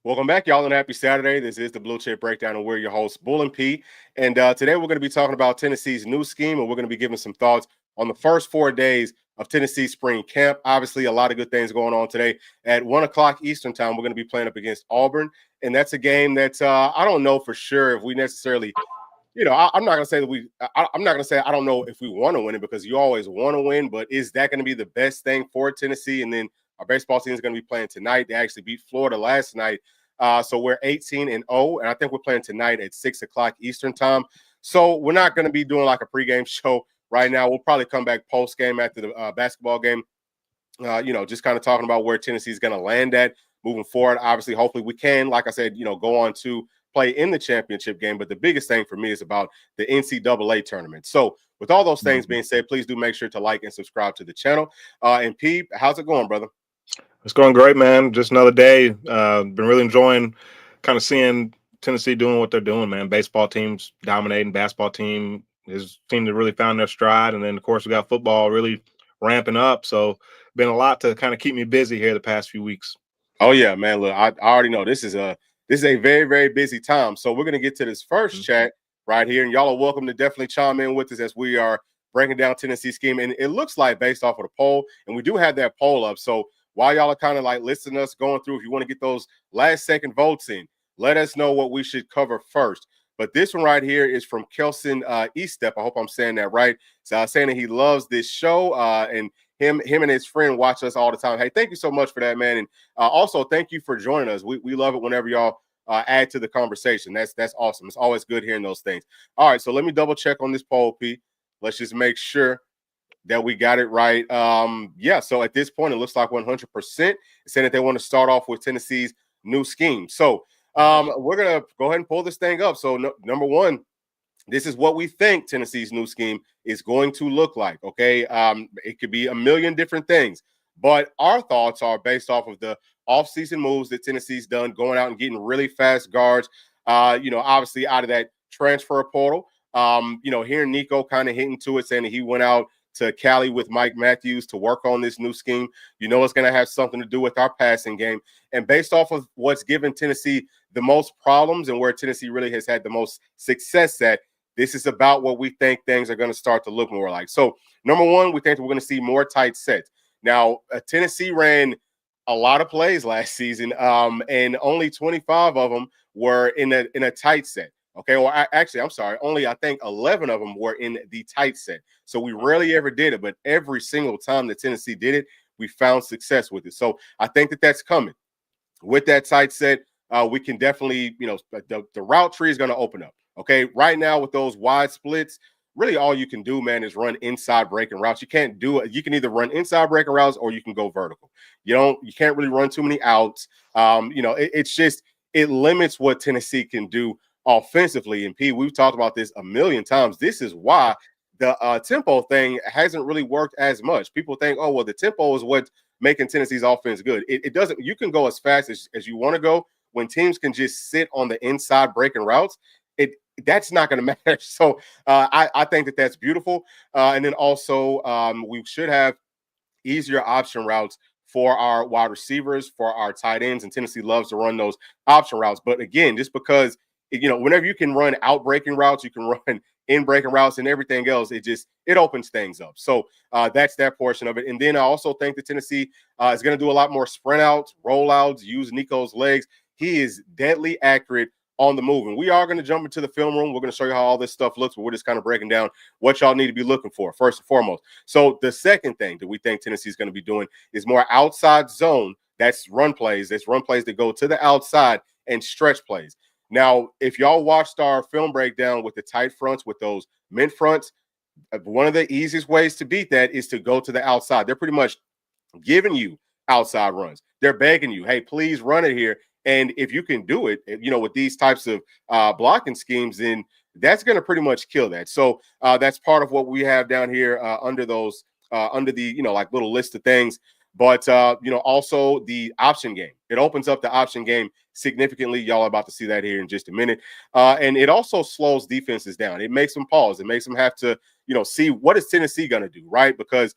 Welcome back, y'all, and happy Saturday. This is the Bluechip Breakdown, and we're your hosts, Bull and P. And today we're going to be talking about Tennessee's new scheme, and we're going to be giving some thoughts on the first 4 days of Tennessee spring camp. Obviously, a lot of good things going on today. At 1 o'clock Eastern time, we're going to be playing up against Auburn, and that's a game that I don't know for sure if we necessarily I'm not gonna say that I'm not gonna say I don't know if we want to win it, because you always want to win, but is that going to be the best thing for Tennessee? And then our baseball team is going to be playing tonight. They actually beat Florida last night, so we're 18-0, and I think we're playing tonight at 6 o'clock Eastern time. So we're not going to be doing like a pregame show right now. We'll probably come back post game after the basketball game. Just kind of talking about where Tennessee is going to land at moving forward. Obviously, hopefully we can, like I said, go on to play in the championship game. But the biggest thing for me is about the NCAA tournament. So with all those things being said, please do make sure to like and subscribe to the channel. And Pete, how's it going, brother? It's going great, man. Just another day. Been really enjoying kind of seeing Tennessee doing what they're doing, man. Baseball teams dominating. Basketball team is seem to really found their stride. And then, of course, we got football really ramping up. So been a lot to kind of keep me busy here the past few weeks. Oh, yeah, man. Look, I already know this is a very, very busy time. So we're going to get to this first chat right here. And y'all are welcome to definitely chime in with us as we are breaking down Tennessee scheme. And it looks like, based off of the poll, and we do have that poll up. So while y'all are kind of like listening to us going through, if you want to get those last second votes in, let us know what we should cover first. But this one right here is from Kelson Eastep. I hope I'm saying that right. So saying that he loves this show, and him and his friend watch us all the time. Hey, thank you so much for that, man. And also thank you for joining us. We love it whenever y'all add to the conversation. That's awesome. It's always good hearing those things. All right, so let me double check on this poll, P. Let's just make sure that we got it right. So at this point, it looks like 100% saying that they want to start off with Tennessee's new scheme. So we're going to go ahead and pull this thing up. So number one, this is what we think Tennessee's new scheme is going to look like, okay? It could be a million different things, but our thoughts are based off of the offseason moves that Tennessee's done, going out and getting really fast guards, obviously out of that transfer portal. Hearing Nico kind of hitting to it, saying that he went out to Cali with Mike Matthews to work on this new scheme. It's going to have something to do with our passing game. And based off of what's given Tennessee the most problems and where Tennessee really has had the most success at, this is about what we think things are going to start to look more like. So, number one, we think we're going to see more tight sets. Now, Tennessee ran a lot of plays last season, and only 25 of them were in a tight set. Okay, well, I'm sorry. Only, I think, 11 of them were in the tight set. So we rarely ever did it, but every single time that Tennessee did it, we found success with it. So I think that that's coming. With that tight set, we can definitely, the route tree is going to open up. Okay, right now with those wide splits, really all you can do, man, is run inside breaking routes. You can't do it. You can either run inside breaking routes or you can go vertical. You can't really run too many outs. It limits what Tennessee can do offensively. And P, we've talked about this a million times. This is why the tempo thing hasn't really worked as much. People think, oh, well, the tempo is what's making Tennessee's offense good. It doesn't. You can go as fast as you want to go. When teams can just sit on the inside breaking routes, that's not going to matter. So I think that that's beautiful. And then also we should have easier option routes for our wide receivers, for our tight ends, and Tennessee loves to run those option routes. But again, just because whenever you can run out breaking routes, you can run in breaking routes and everything else, it opens things up. So that's that portion of it. And then I also think that Tennessee is going to do a lot more sprint outs, rollouts, use Nico's legs. He is deadly accurate on the move. And we are going to jump into the film room. We're going to show you how all this stuff looks, but we're just kind of breaking down what y'all need to be looking for first and foremost. So the second thing that we think Tennessee is going to be doing is more outside zone. That's run plays. That's run plays that go to the outside and stretch plays. Now, if y'all watched our film breakdown with the tight fronts, with those mint fronts, one of the easiest ways to beat that is to go to the outside. They're pretty much giving you outside runs. They're begging you, hey, please run it here. And if you can do it, with these types of blocking schemes, then that's going to pretty much kill that. So that's part of what we have down here under those, under the, like little list of things. But, also the option game. It opens up the option game significantly. Y'all are about to see that here in just a minute. And it also slows defenses down. It makes them pause. It makes them have to, see what is Tennessee going to do, right? Because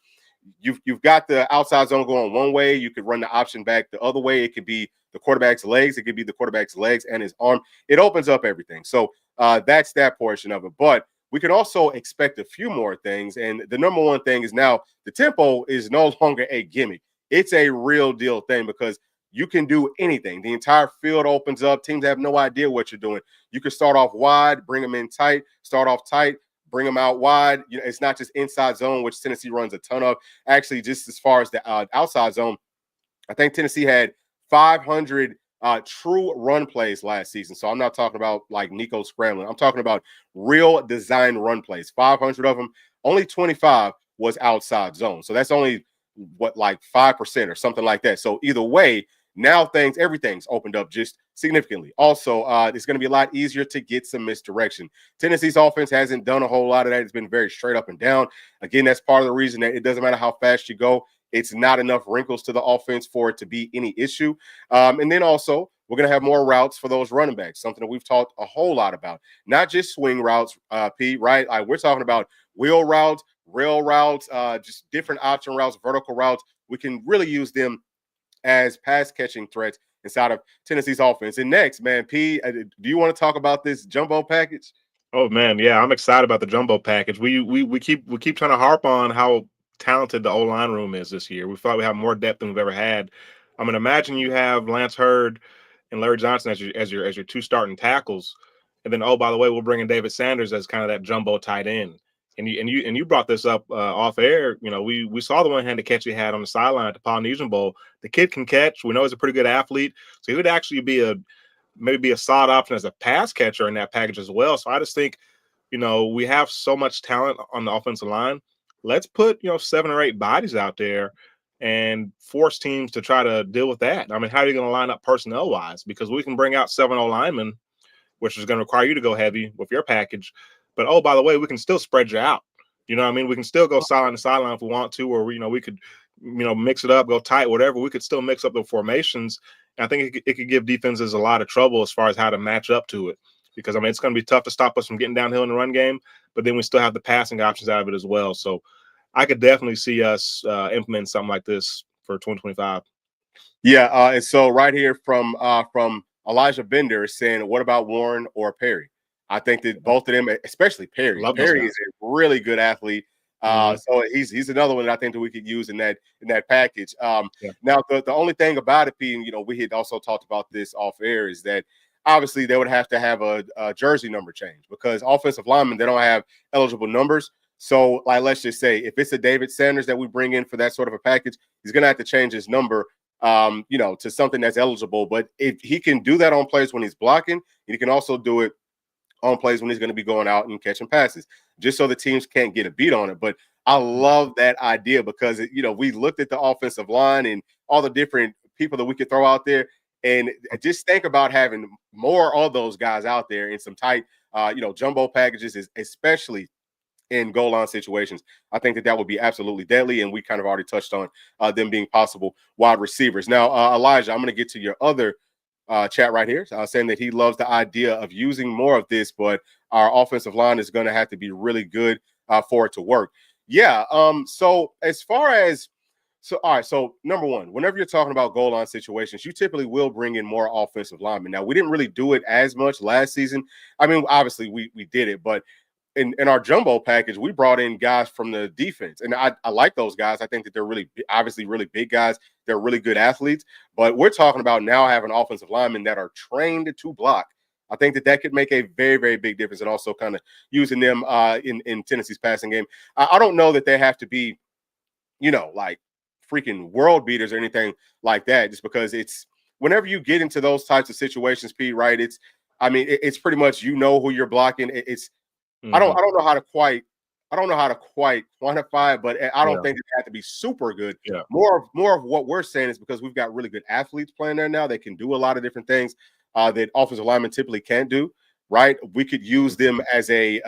you've got the outside zone going one way. You could run the option back the other way. It could be the quarterback's legs. It could be the quarterback's legs and his arm. It opens up everything. So that's that portion of it. But we can also expect a few more things. And the number one thing is now the tempo is no longer a gimmick. It's a real deal thing because you can do anything. The entire field opens up. Teams have no idea what you're doing. You can start off wide, bring them in tight, start off tight, bring them out wide. You know, it's not just inside zone, which Tennessee runs a ton of. Actually, just as far as the outside zone, I think Tennessee had 500 true run plays last season. So I'm not talking about like Nico scrambling. I'm talking about real design run plays. 500 of them, only 25 was outside zone. So that's only like 5% or something like that. So either way, now everything's opened up just significantly. Also, it's going to be a lot easier to get some misdirection. Tennessee's offense hasn't done a whole lot of that. It's been very straight up and down. Again, that's part of the reason that it doesn't matter how fast you go. It's not enough wrinkles to the offense for it to be any issue. And then also, we're going to have more routes for those running backs, something that we've talked a whole lot about. Not just swing routes, Pete, right? Like we're talking about wheel routes, rail routes, just different option routes, vertical routes. We can really use them as pass catching threats inside of Tennessee's offense. And next, man, P, do you want to talk about this jumbo package? Oh man, yeah, I'm excited about the jumbo package. We keep trying to harp on how talented the O-line room is this year. We thought we have more depth than we've ever had. I mean, imagine you have Lance Hurd and Larry Johnson as your two starting tackles, and then by the way, we'll bring in David Sanders as kind of that jumbo tight end. And you brought this up off air. You know, we saw the one-handed catch he had on the sideline at the Polynesian Bowl. The kid can catch. We know he's a pretty good athlete, so he would actually maybe a solid option as a pass catcher in that package as well. So I just think, you know, we have so much talent on the offensive line. Let's put 7 or 8 bodies out there and force teams to try to deal with that. I mean, how are you going to line up personnel-wise? Because we can bring out 7 O-linemen, which is going to require you to go heavy with your package. But, by the way, we can still spread you out. You know what I mean? We can still go sideline to sideline if we want to, or, we could, mix it up, go tight, whatever. We could still mix up the formations. And I think it could give defenses a lot of trouble as far as how to match up to it. Because, I mean, it's going to be tough to stop us from getting downhill in the run game, but then we still have the passing options out of it as well. So I could definitely see us implementing something like this for 2025. Yeah, and so right here from Elijah Bender is saying, what about Warren or Perry? I think that both of them, especially Perry. Perry is a really good athlete. So he's another one that I think that we could use in that package. Now the only thing about it being, we had also talked about this off air, is that obviously they would have to have a jersey number change because offensive linemen, they don't have eligible numbers. So like, let's just say if it's a David Sanders that we bring in for that sort of a package, he's going to have to change his number, to something that's eligible. But if he can do that on plays when he's blocking, he can also do it on plays when he's going to be going out and catching passes, just so the teams can't get a beat on it. But I love that idea because, we looked at the offensive line and all the different people that we could throw out there. And just think about having more of those guys out there in some tight, jumbo packages, especially in goal line situations. I think that would be absolutely deadly. And we kind of already touched on them being possible wide receivers. Now, Elijah, I'm going to get to your other chat right here, saying that he loves the idea of using more of this, but our offensive line is going to have to be really good for it to work. Yeah. So as far as all right. So number one, whenever you're talking about goal line situations, you typically will bring in more offensive linemen. Now, we didn't really do it as much last season. I mean, obviously we did it, but in our jumbo package, we brought in guys from the defense, and I like those guys. I think that they're obviously really big guys. They're really good athletes, but we're talking about now having offensive linemen that are trained to block. I think that could make a very, very big difference, and also kind of using them in Tennessee's passing game. I don't know that they have to be, like freaking world beaters or anything like that, just because it's whenever you get into those types of situations, Pete, right? It's pretty much who you're blocking. I don't know how to quite quantify it, but I don't think it had to be super good. Yeah. More of what we're saying is because we've got really good athletes playing there now. They can do a lot of different things that offensive linemen typically can't do. Right? We could use them as a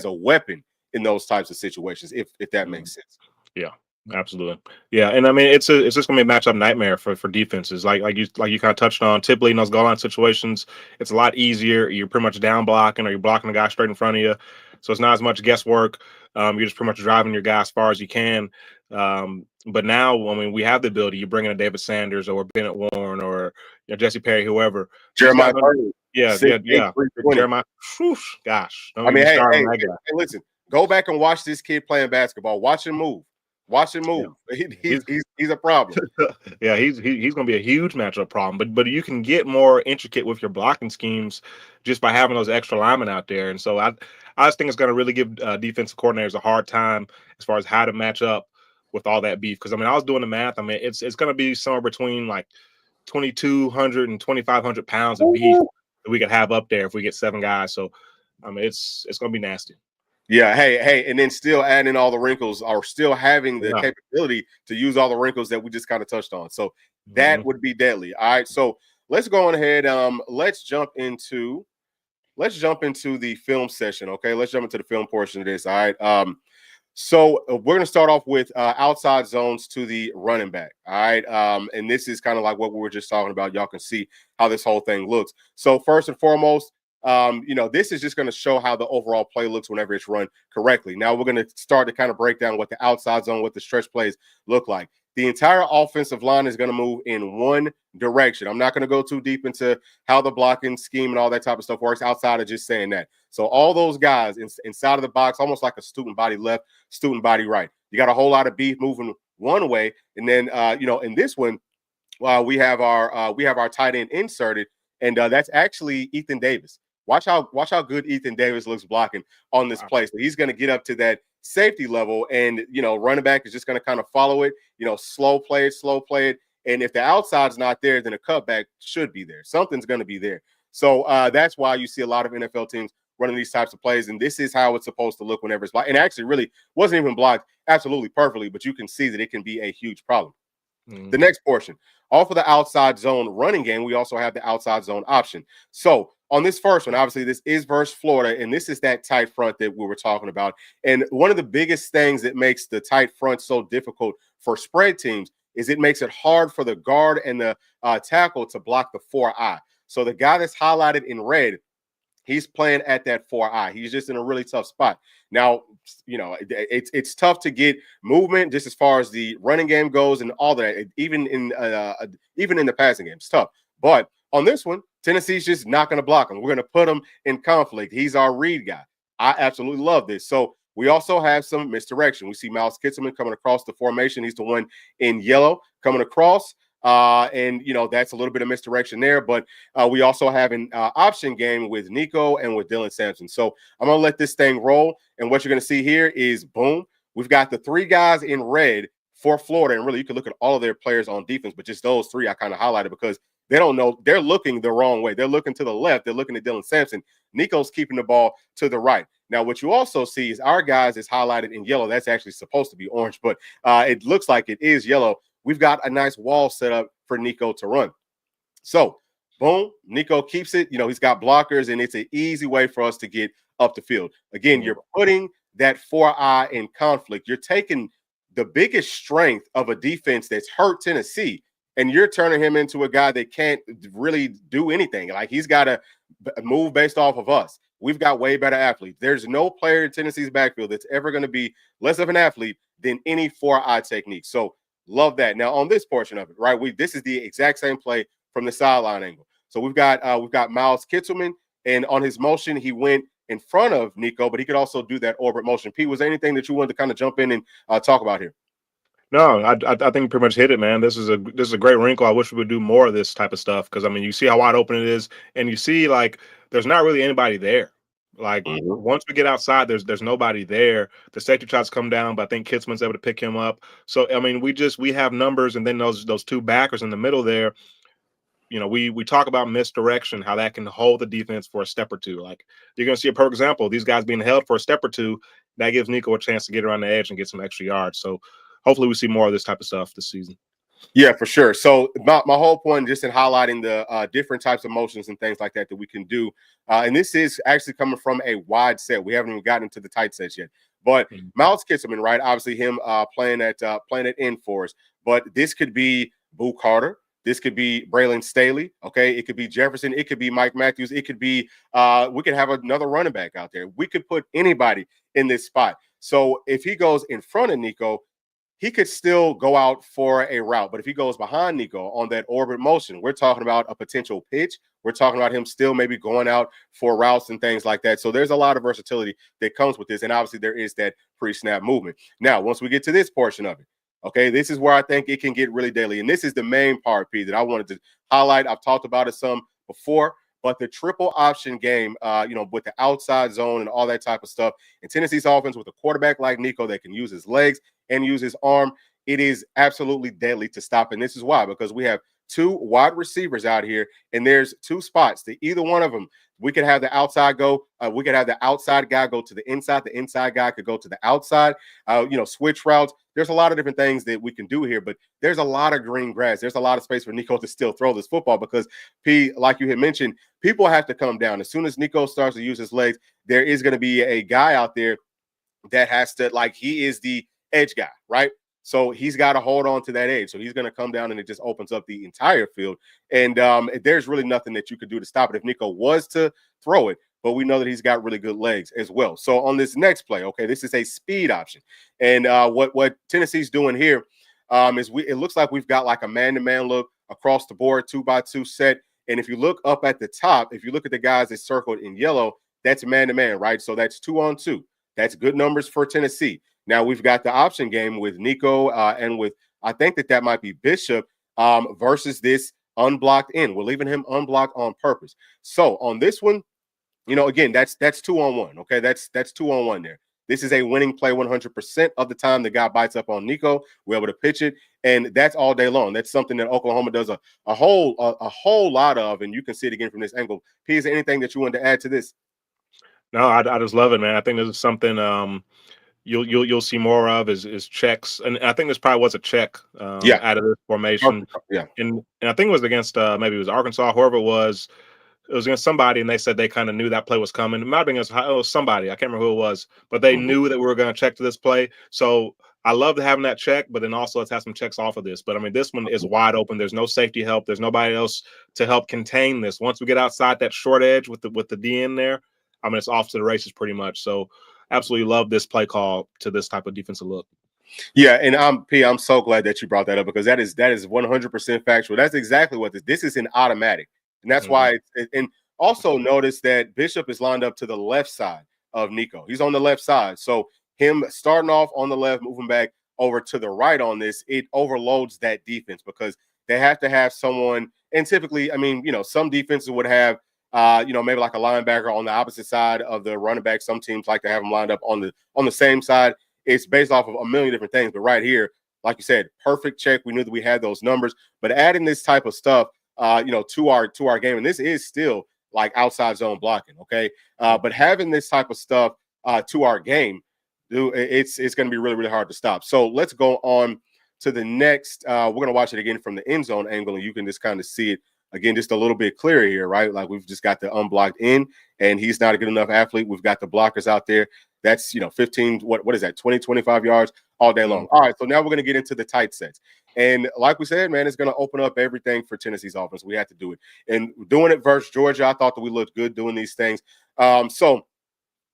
weapon in those types of situations, if that makes sense. Yeah. Absolutely. Yeah. And I mean, it's just going to be a matchup nightmare for defenses. Like you kind of touched on, typically in those goal line situations, it's a lot easier. You're pretty much down blocking, or you're blocking the guy straight in front of you. So it's not as much guesswork. You're just pretty much driving your guy as far as you can. But now, I mean, we have the ability. You bring in a David Sanders or Bennett Warren or Jesse Perry, whoever. These Jeremiah guys, Burton, yeah. 6'8", 320. Jeremiah, whew, gosh, don't I mean, even hey, start hey, on that hey, guy. hey, listen, go back and watch this kid playing basketball. Watch him move. Watch him Yeah. move. He's a problem. Yeah, he's going to be a huge matchup problem. But you can get more intricate with your blocking schemes just by having those extra linemen out there. And so I just think it's going to really give defensive coordinators a hard time as far as how to match up with all that beef. Because I mean, I was doing the math. I mean, it's going to be somewhere between like 2,200 and 2,500 pounds of beef that we could have up there if we get 7 guys. So I mean, it's going to be nasty. Yeah, hey, and then still adding all the wrinkles or still having the capability to use all the wrinkles that we just kind of touched on. So that would be deadly. All right, so let's go on ahead. Let's jump into the film session. Okay, let's jump into the film portion of this. All right. So we're going to start off with outside zones to the running back. All right. And this is kind of like what we were just talking about. Y'all can see how this whole thing looks. So first and foremost, this is just going to show how the overall play looks whenever it's run correctly. Now we're going to start to kind of break down what the outside zone, what the stretch plays look like. The entire offensive line is going to move in one direction. I'm not going to go too deep into how the blocking scheme and all that type of stuff works outside of just saying that. So all those guys inside of the box, almost like a student body left, student body right. You got a whole lot of beef moving one way, and then in this one, we have our tight end inserted, and that's actually Ethan Davis. Watch how good Ethan Davis looks blocking on this play. So he's going to get up to that safety level, and running back is just going to kind of follow it. Slow play it. And if the outside's not there, then a cutback should be there. Something's going to be there. So that's why you see a lot of NFL teams running these types of plays, and this is how it's supposed to look whenever it's blocked. And actually, really wasn't even blocked absolutely perfectly, but you can see that it can be a huge problem. The next portion, off of the outside zone running game, we also have the outside zone option. So on this first one, obviously this is versus Florida, and this is that tight front that we were talking about. And one of the biggest things that makes the tight front so difficult for spread teams is it makes it hard for the guard and the tackle to block the 4-eye. So the guy that's highlighted in red, he's playing at that 4-eye. He's just in a really tough spot. Now, it's tough to get movement just as far as the running game goes and all that. Even in the passing game, it's tough. But on this one, Tennessee's just not going to block him. We're going to put him in conflict. He's our read guy. I absolutely love this. So we also have some misdirection. We see Miles Kitselman coming across the formation. He's the one in yellow coming across. And that's a little bit of misdirection there, but we also have an option game with Nico and with Dylan Sampson. So I'm gonna let this thing roll, and what you're gonna see here is boom, we've got the 3 guys in red for Florida, and really you can look at all of their players on defense, but just those 3 I kind of highlighted because they don't know, they're looking the wrong way. They're looking to the left, they're looking at Dylan Sampson. Nico's keeping the ball to the right. Now, what you also see is our guys is highlighted in yellow. That's actually supposed to be orange, but it looks like it is yellow. We've got a nice wall set up for Nico to run. So, boom, Nico keeps it. He's got blockers, and it's an easy way for us to get up the field. Again, you're putting that 4-eye in conflict. You're taking the biggest strength of a defense that's hurt Tennessee, and you're turning him into a guy that can't really do anything. Like, he's got to move based off of us. We've got way better athletes. There's no player in Tennessee's backfield that's ever going to be less of an athlete than any 4-eye technique. So, love that. Now on this portion of it, right? This is the exact same play from the sideline angle. So we've got Miles Kitselman, and on his motion, he went in front of Nico, but he could also do that orbit motion. Pete, was there anything that you wanted to kind of jump in and talk about here? No, I think you pretty much hit it, man. This is a great wrinkle. I wish we would do more of this type of stuff because I mean, you see how wide open it is, and you see like there's not really anybody there. Like once we get outside, there's nobody there. The safety tries to come down, but I think Kitsman's able to pick him up. So I mean, we have numbers, and then those 2 backers in the middle there. We talk about misdirection, how that can hold the defense for a step or 2. Like you're going to see a perfect example. These guys being held for a step or 2, that gives Nico a chance to get around the edge and get some extra yards. So hopefully we see more of this type of stuff this season. Yeah, for sure. So my whole point just in highlighting the different types of motions and things like that we can do. And this is actually coming from a wide set. We haven't even gotten into the tight sets yet. But Miles Kitselman, right? Obviously him playing at end for us. But this could be Boo Carter. This could be Braylon Staley. Okay. It could be Jefferson. It could be Mike Matthews. It could be, we could have another running back out there. We could put anybody in this spot. So if he goes in front of Nico, he could still go out for a route. But if he goes behind Nico on that orbit motion, we're talking about a potential pitch. We're talking about him still maybe going out for routes and things like that. So there's a lot of versatility that comes with this. And obviously there is that pre-snap movement. Now, once we get to this portion of it, okay, this is where I think it can get really deadly. And this is the main part, P, that I wanted to highlight. I've talked about it some before, but the triple option game, with the outside zone and all that type of stuff, and Tennessee's offense with a quarterback like Nico that can use his legs and use his arm, it is absolutely deadly to stop. And this is why, because we have two wide receivers out here, and there's two spots that either one of them, we could have the outside go. We could have the outside guy go to the inside. The inside guy could go to the outside, switch routes. There's a lot of different things that we can do here, but there's a lot of green grass. There's a lot of space for Nico to still throw this football because, P, like you had mentioned, people have to come down. As soon as Nico starts to use his legs, there is going to be a guy out there that has to, he is the edge guy, right? So he's got to hold on to that edge. So he's going to come down and it just opens up the entire field. And there's really nothing that you could do to stop it if Nico was to throw it. But we know that he's got really good legs as well. So on this next play, okay, this is a speed option. And what Tennessee's doing here is it looks like we've got like a man-to-man look across the board, 2-by-2 set. And if you look up at the top, if you look at the guys that circled in yellow, that's man-to-man, right? So that's 2-on-2. That's good numbers for Tennessee. Now we've got the option game with Nico and with, I think that might be Bishop versus this unblocked end. We're leaving him unblocked on purpose. So on this one, again, that's 2-on-1. Okay, that's 2-on-1 there. This is a winning play 100% of the time. The guy bites up on Nico. We're able to pitch it, and that's all day long. That's something that Oklahoma does a whole lot of, and you can see it again from this angle. P, is there anything that you wanted to add to this? No, I just love it, man. I think this is something you'll see more of is checks, and I think this probably was a check out of this formation. Yeah, and I think it was against maybe it was Arkansas, whoever it was. It was against somebody, and they said they kind of knew that play was coming. It might have been against somebody. I can't remember who it was, but they knew that we were going to check to this play. So I love having that check, but then also let's have some checks off of this. But I mean, this one is wide open. There's no safety help. There's nobody else to help contain this. Once we get outside that short edge with the D in there, I mean, it's off to the races pretty much. So absolutely love this play call to this type of defensive look. Yeah, and I'm so glad that you brought that up because that is 100% factual. That's exactly what this is, an automatic. And that's why and also notice that Bishop is lined up to the left side of Nico. He's on the left side. So him starting off on the left, moving back over to the right on this, it overloads that defense because they have to have someone. And typically, I mean, some defenses would have, maybe like a linebacker on the opposite side of the running back. Some teams like to have them lined up on the same side. It's based off of a million different things. But right here, like you said, perfect check. We knew that we had those numbers. But adding this type of stuff, to our game, and this is still like outside zone blocking, okay? But having this type of stuff to our game, it's going to be really, really hard to stop. So let's go on to the next. We're going to watch it again from the end zone angle, and you can just kind of see it again just a little bit clearer here, right? Like we've just got the unblocked in, and he's not a good enough athlete. We've got the blockers out there. That's 15, what is that, 20, 25 yards all day long. All right, so now we're going to get into the tight sets. And like we said, man, it's going to open up everything for Tennessee's offense. We have to do it. And doing it versus Georgia, I thought that we looked good doing these things. So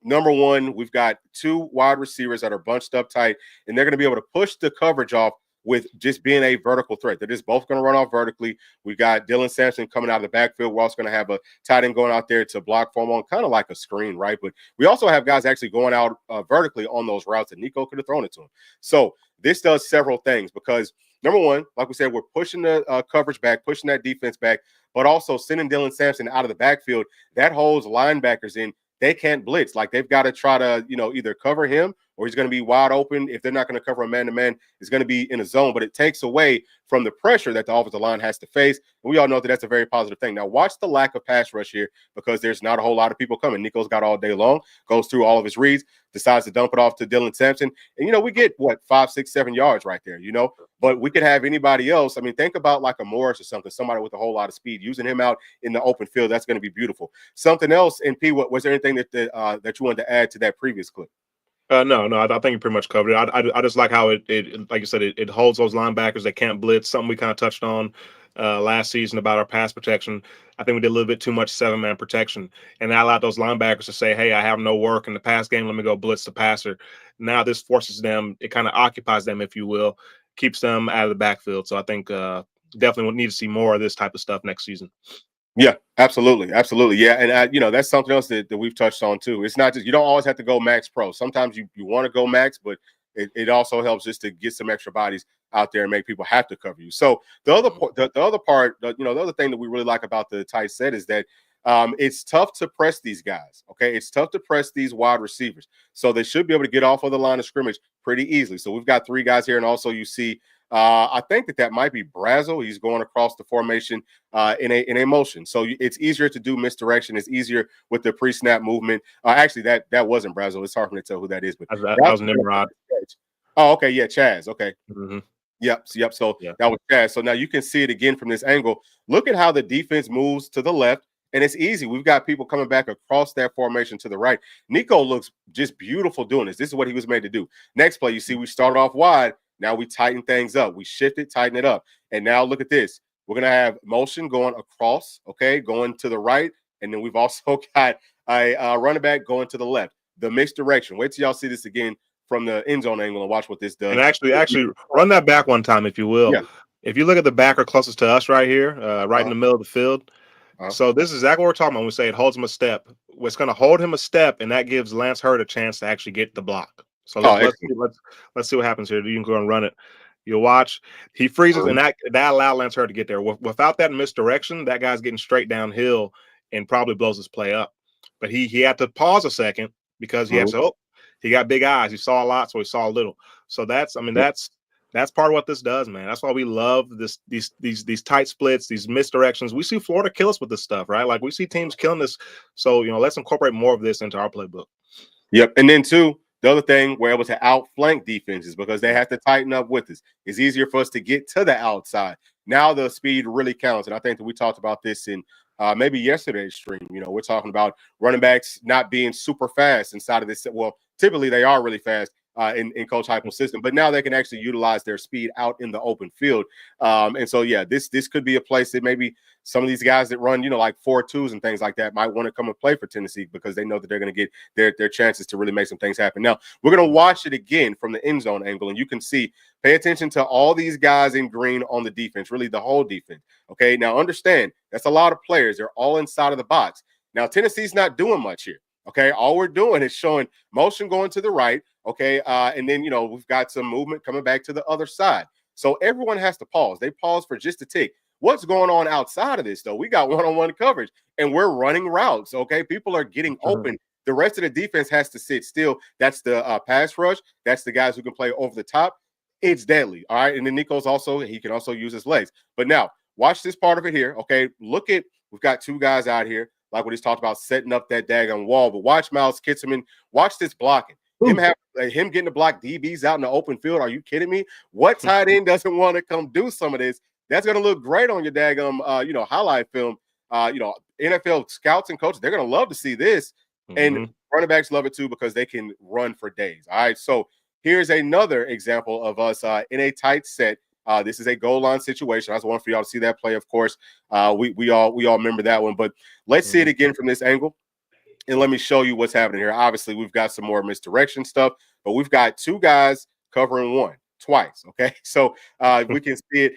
number one, we've got two wide receivers that are bunched up tight, and they're going to be able to push the coverage off with just being a vertical threat. They're just both going to run off vertically. We've got Dylan Sampson coming out of the backfield. We're also going to have a tight end going out there to block for him on kind of like a screen, right? But we also have guys actually going out vertically on those routes that Nico could have thrown it to him. So this does several things because, number one, like we said, we're pushing the coverage back, pushing that defense back, but also sending Dylan Sampson out of the backfield. That holds linebackers in. They can't blitz. Like they've got to try to, either cover him or he's going to be wide open. If they're not going to cover a man-to-man, it's going to be in a zone. But it takes away from the pressure that the offensive line has to face. And we all know that that's a very positive thing. Now, watch the lack of pass rush here because there's not a whole lot of people coming. Nico's got all day long, goes through all of his reads, decides to dump it off to Dylan Sampson. And, we get, 5, 6, 7 yards right there, But we could have anybody else. I mean, think about like a Morris or something, somebody with a whole lot of speed, using him out in the open field. That's going to be beautiful. Something else, and P, was there anything that you wanted to add to that previous clip? No, I think you pretty much covered it. I just like how it like you said, it holds those linebackers. They can't blitz, something we kind of touched on. last season about our pass protection. I think we did a little bit too much 7-man protection, and that allowed those linebackers to say, "Hey, I have no work in the pass game. Let me go blitz the passer." Now this forces them. It kind of occupies them, if you will, keeps them out of the backfield. So I think definitely would need to see more of this type of stuff next season. Yeah, absolutely, absolutely. Yeah, and that's something else that we've touched on too. It's not just you don't always have to go max pro. Sometimes you want to go max, but it also helps just to get some extra bodies out there and make people have to cover you. So the other part, the other thing that we really like about the tight set is that it's tough to press these guys. Okay, it's tough to press these wide receivers. So they should be able to get off of the line of scrimmage pretty easily. So we've got 3 guys here, and also you see. I think that might be Brazel. He's going across the formation in a motion, so it's easier to do misdirection. It's easier with the pre-snap movement. Actually, that wasn't Brazel. It's hard for me to tell who that is, but that was Nimrod. Oh, okay, yeah, Chaz. Okay, Mm-hmm. yep. So Yeah. that was Chaz. So now you can see it again from this angle. Look at how the defense moves to the left. And it's easy. We've got people coming back across that formation to the right. Nico looks just beautiful doing this. This is what he was made to do. Next play, you see we started off wide. Now we tighten things up. We shift it, tighten it up. And now look at this. We're going to have motion going across, okay, going to the right. And then we've also got a running back going to the left. The mixed direction. Wait till y'all see this again from the end zone angle and watch what this does. And actually run that back one time, if you will. Yeah. If you look at the backer closest to us right here, right in the middle of the field. So this is exactly what we're talking about when we say it holds him a step. It's going to hold him a step, and that gives Lance Hurd a chance to actually get the block. So let's see what happens here. You can go and run it. You'll watch. He freezes, and that allowed Lance Hurd to get there. Without that misdirection, that guy's getting straight downhill and probably blows his play up. But he had to pause a second because he he got big eyes. He saw a lot, so he saw a little. So that's part of what this does, man. That's why we love these tight splits, these misdirections. We see Florida kill us with this stuff, right? Like we see teams killing this. So let's incorporate more of this into our playbook. Yep, and then too. The other thing, we're able to outflank defenses because they have to tighten up with us. It's easier for us to get to the outside. Now the speed really counts. And I think that we talked about this in maybe yesterday's stream. We're talking about running backs not being super fast inside of this. Well, typically they are really fast in Coach Heupel's system, but now they can actually utilize their speed out in the open field. And so, yeah, this could be a place that maybe some of these guys that run, like 4.2s and things like that might want to come and play for Tennessee because they know that they're going to get their chances to really make some things happen. Now, we're going to watch it again from the end zone angle, and you can see, pay attention to all these guys in green on the defense, really the whole defense. Okay, now understand, that's a lot of players. They're all inside of the box. Now, Tennessee's not doing much here. Okay, all we're doing is showing motion going to the right. Okay, and then, we've got some movement coming back to the other side. So everyone has to pause. They pause for just a tick. What's going on outside of this, though? We got one-on-one coverage, and we're running routes, okay? People are getting open. The rest of the defense has to sit still. That's the pass rush. That's the guys who can play over the top. It's deadly, all right? And then Nico's he can also use his legs. But now, watch this part of it here, okay? We've got 2 guys out here, like what he's talked about, setting up that daggone wall. But watch Miles Kitzelman. Watch this blocking. Him getting to block DBs out in the open field. Are you kidding me? What tight end doesn't want to come do some of this? That's going to look great on your daggum, highlight film. NFL scouts and coaches, they're going to love to see this. And running backs love it too because they can run for days. All right, so here's another example of us in a tight set. This is a goal line situation. I just want for y'all to see that play. Of course, we all remember that one. But let's see it again from this angle. And let me show you what's happening here. Obviously, we've got some more misdirection stuff, but we've got 2 guys covering one twice. Okay, so we can see it.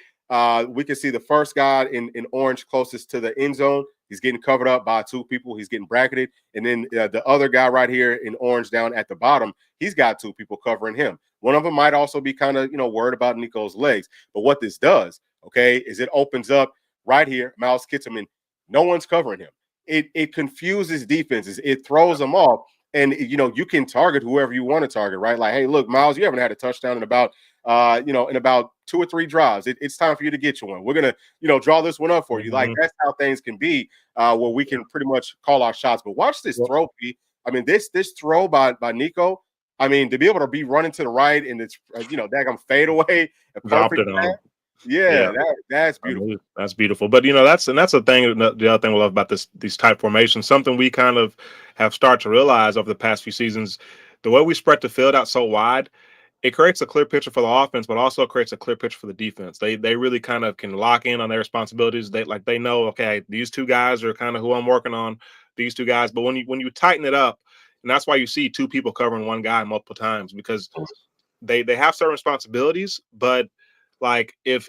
We can see the first guy in orange closest to the end zone. He's getting covered up by 2 people. He's getting bracketed. And then the other guy right here in orange down at the bottom, he's got 2 people covering him. One of them might also be kind of, worried about Nico's legs. But what this does, okay, is it opens up right here, Miles Kitzelman. No one's covering him. It confuses defenses. It throws them off. And, you can target whoever you want to target, right? Like, hey, look, Miles, you haven't had a touchdown in about 2 or 3 drives. It's time for you to get you one. We're going to, draw this one up for you. Like, that's how things can be where we can pretty much call our shots. But watch this throw, P. I mean, this throw by Nico, I mean, to be able to be running to the right and it's, daggum fade away. Dropped it on. Yeah, that's beautiful. That's beautiful. But that's the thing. The other thing we love about these type formations, something we kind of have started to realize over the past few seasons, the way we spread the field out so wide, it creates a clear picture for the offense, but also creates a clear picture for the defense. They really kind of can lock in on their responsibilities. They know, okay, these two guys are kind of who I'm working on, these two guys. But when you tighten it up, and that's why you see two people covering one guy multiple times, because they have certain responsibilities, but like if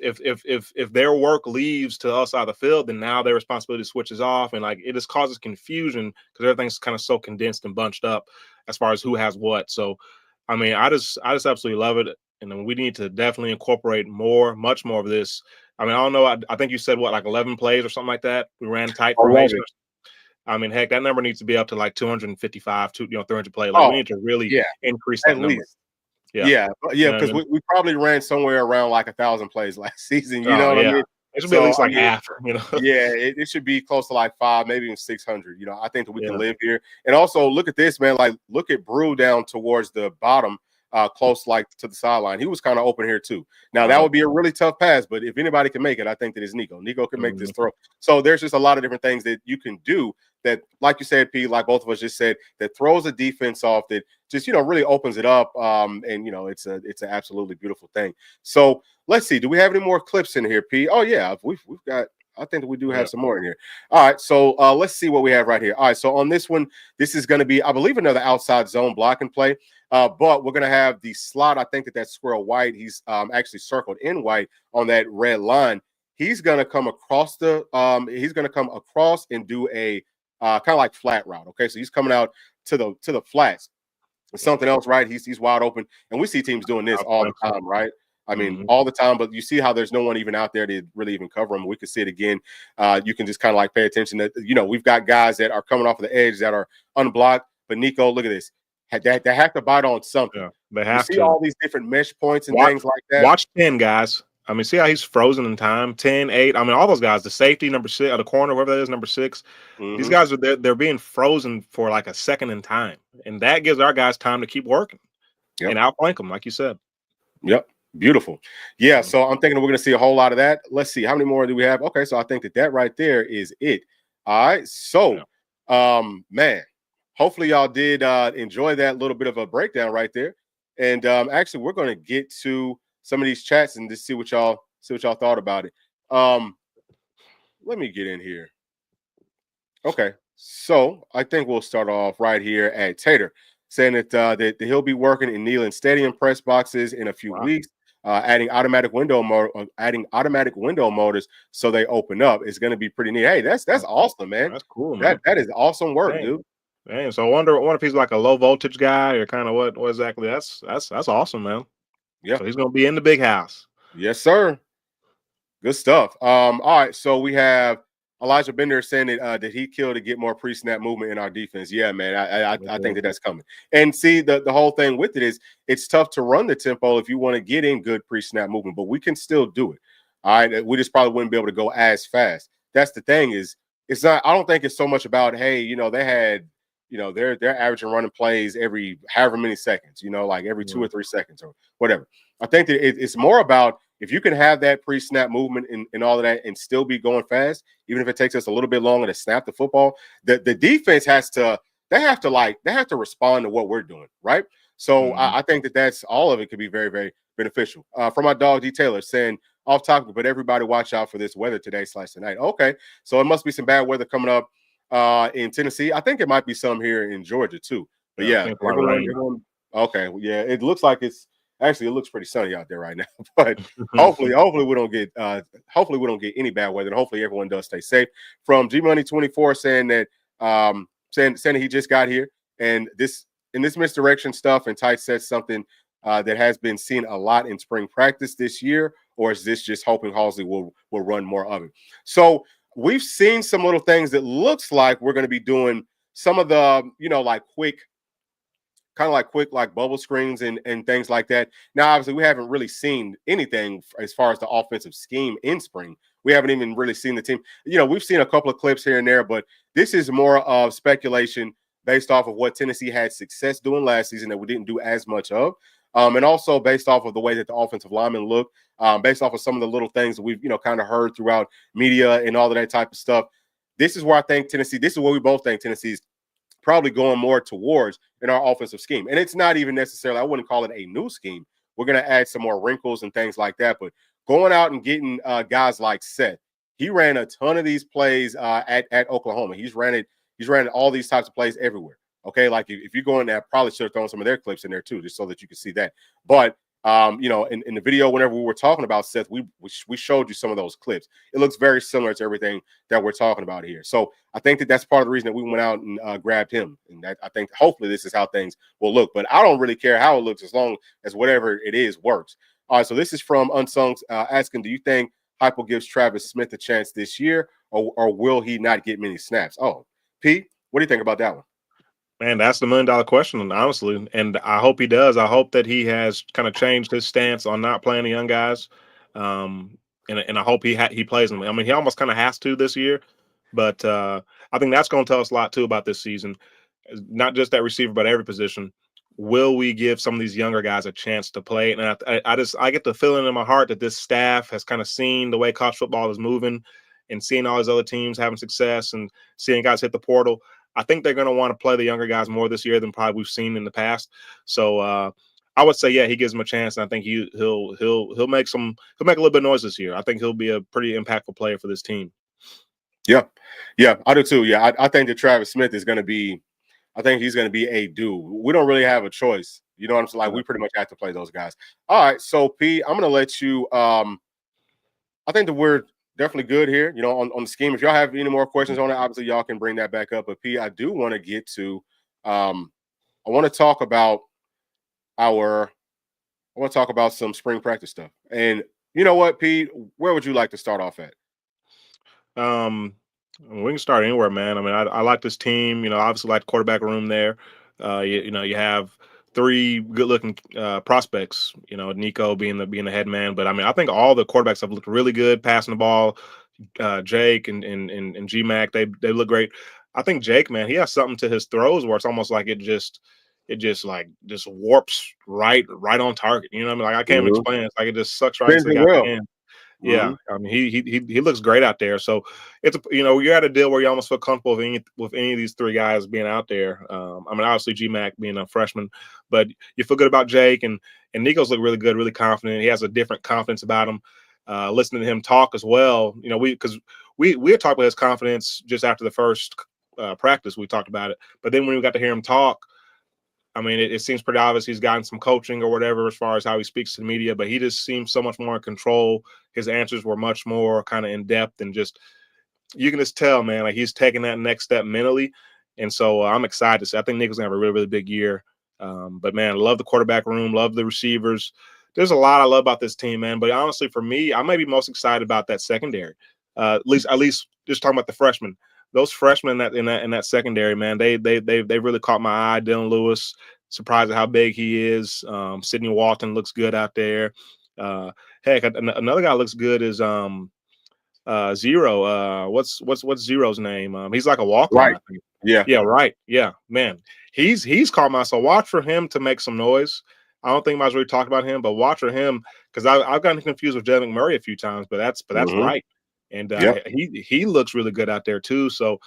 their work leaves to the other side of the field, then now their responsibility switches off, and like it just causes confusion because everything's kind of so condensed and bunched up as far as who has what. So, I mean, I just absolutely love it, and then we need to definitely incorporate much more of this. I mean, I don't know. I think you said what, like 11 plays or something like that. We ran tight I love formation. it. I mean, heck, that number needs to be up to like 255, 300 play. Like we Oh, need to really yeah, increase at that number. least. Yeah. Yeah, You yeah, know what I because mean? we probably ran somewhere around like 1,000 plays last season. You know Oh what I yeah. mean? It should be at So least I like mean, half, you know. yeah, it should be close to like 5, maybe even 600. You know, I think that we can Yeah. live here. And also look at this, man. Like, look at Brew down towards the bottom, close like to the sideline. He was kind of open here too. Now that would be a really tough pass, but if anybody can make it, I think that is Nico. Nico can make this throw. So there's just a lot of different things that you can do that, like you said, Pete, like both of us just said, that throws the defense off, that just really opens it up. And it's an absolutely beautiful thing. So let's see. Do we have any more clips in here, Pete? Oh yeah, we've got. I think that we do have some more in here. All right, so let's see what we have right here. All right, so on this one, this is going to be, I believe, another outside zone blocking play. But we're going to have the slot. I think that's Squirrel White. He's actually circled in white on that red line. He's going to come across he's going to come across and do a kind of like flat route. Okay, so he's coming out to the flats. Something else, right? He's wide open, and we see teams doing this all the time, right? I mean, all the time, but you see how there's no one even out there to really even cover them. We could see it again. You can just kind of like pay attention that, we've got guys that are coming off of the edge that are unblocked. But Nico, look at this. They have to bite on something. Yeah, they You have see to. all these different mesh points and things like that. Watch 10, guys. I mean, see how he's frozen in time? 10, 8. I mean, all those guys, the safety, number 6, or the corner, whoever that is, number 6. These guys they're being frozen for like a second in time. And that gives our guys time to keep working and outflank them, like you said. Yep. Beautiful. Yeah. So I'm thinking we're going to see a whole lot of that. Let's see. How many more do we have? Okay. So I think that right there is it. All right. So, man, hopefully y'all did enjoy that little bit of a breakdown right there. And actually, we're going to get to some of these chats and just see what y'all thought about it. Let me get in here. Okay. So I think we'll start off right here at Tater, saying that he'll be working in Neyland Stadium press boxes in a few weeks. Adding automatic window motors so they open up. It's going to be pretty neat. Hey, that's awesome, man. That's cool, man. That is awesome work, dude. Dang, so I wonder if he's like a low voltage guy or kind of what exactly. That's awesome, man. Yeah. So he's going to be in the big house. Yes, sir. Good stuff. All right, so we have Elijah Bender saying that he killed to get more pre-snap movement in our defense. Yeah, man, I think that's coming. And see, the whole thing with it is it's tough to run the tempo if you want to get in good pre-snap movement, but we can still do it. All right, we just probably wouldn't be able to go as fast. That's the thing is it's not. I don't think it's so much about hey, they had they're averaging running plays every however many seconds, like every 2 or 3 seconds or whatever. I think that it's more about if you can have that pre-snap movement and all of that and still be going fast, even if it takes us a little bit longer to snap the football, the defense have to respond to what we're doing, right? So I think that's all of it could be very, very beneficial. From my dog D Taylor saying off topic, but everybody watch out for this weather today/tonight. Okay, so it must be some bad weather coming up in Tennessee. I think it might be some here in Georgia too. But yeah, everyone. Okay, yeah, it looks like it looks pretty sunny out there right now. But hopefully we don't get any bad weather. And hopefully everyone does stay safe. From G Money 24 saying that saying that he just got here and this misdirection stuff and tight sets something that has been seen a lot in spring practice this year, or is this just hoping Halsey will run more of it? So we've seen some little things that looks like we're going to be doing some of the quick bubble screens and things like that. Now, obviously, we haven't really seen anything as far as the offensive scheme in spring. We haven't even really seen the team. We've seen a couple of clips here and there, but this is more of speculation based off of what Tennessee had success doing last season that we didn't do as much of. And also based off of the way that the offensive linemen look, based off of some of the little things that we've, kind of heard throughout media and all of that type of stuff. This is where I think this is where we both think Tennessee's probably going more towards in our offensive scheme. And it's not even necessarily, I wouldn't call it a new scheme, we're going to add some more wrinkles and things like that. But going out and getting guys like Seth, he ran a ton of these plays at Oklahoma. He's ran all these types of plays everywhere. Okay, like if you go in there, I probably should have thrown some of their clips in there too, just so that you can see that. But in the video, whenever we were talking about Seth, we showed you some of those clips. It looks very similar to everything that we're talking about here. So I think that's part of the reason that we went out and grabbed him. And that, I think hopefully this is how things will look. But I don't really care how it looks as long as whatever it is works. All right, so this is from Unsung's asking, do you think Heupel gives Travis Smith a chance this year, or will he not get many snaps? Oh, Pete, what do you think about that one? Man, that's the $1 million question, honestly. And I hope he does. I hope that he has kind of changed his stance on not playing the young guys. And I hope he plays them. I mean, he almost kind of has to this year. But I think that's going to tell us a lot, too, about this season. Not just that receiver, but every position. Will we give some of these younger guys a chance to play? And I get the feeling in my heart that this staff has kind of seen the way college football is moving and seeing all these other teams having success and seeing guys hit the portal. I think they're going to want to play the younger guys more this year than probably we've seen in the past. So I would say, yeah, he gives them a chance, and I think he'll make a little bit of noise this year. I think he'll be a pretty impactful player for this team. Yeah, I do too. Yeah, I think that Travis Smith is going to be. I think he's going to be a dude. We don't really have a choice. You know what I'm saying? Like, we pretty much have to play those guys. All right, so P, I'm going to let you. I think that we're definitely good here, on the scheme. If y'all have any more questions on it, obviously y'all can bring that back up. But P, I do want to get to I want to talk about some spring practice stuff. And you know what, P, where would you like to start off at? We can start anywhere, man. I mean, I like this team, obviously like the quarterback room there. You have three good-looking prospects. Nico being the head man, but I mean, I think all the quarterbacks have looked really good passing the ball. Jake and GMAC, they look great. I think Jake, man, he has something to his throws where it's almost like it just warps right on target. You know what I mean? Like, I can't even explain it. It's like it just sucks right into the guy's hand. Yeah, I mean, he looks great out there. So it's you're at a deal where you almost feel comfortable with any of these three guys being out there. I mean, obviously GMAC being a freshman, but you feel good about Jake and Nico's look really good, really confident. He has a different confidence about him. Listening to him talk as well, we had talked about his confidence just after the first practice. We talked about it, but then when we got to hear him talk, I mean, it seems pretty obvious he's gotten some coaching or whatever as far as how he speaks to the media, but he just seems so much more in control. His answers were much more kind of in depth and just you can just tell, man, like he's taking that next step mentally. And so I'm excited to see. I think Nick's gonna have a really, really big year. But man, love the quarterback room, love the receivers. There's a lot I love about this team, man. But honestly, for me, I may be most excited about that secondary. At least just talking about the freshmen. Those freshmen in that secondary, man, they really caught my eye. Dylan Lewis, surprised at how big he is. Sidney Walton looks good out there. Heck, another guy looks good is Zero. What's Zero's name? He's like a walk-on, right. I think. Yeah, right. Yeah, man. He's caught my so watch for him to make some noise. I don't think I was really talking about him, but watch for him because I've gotten confused with Jeff McMurray a few times, but that's right. And he looks really good out there too. So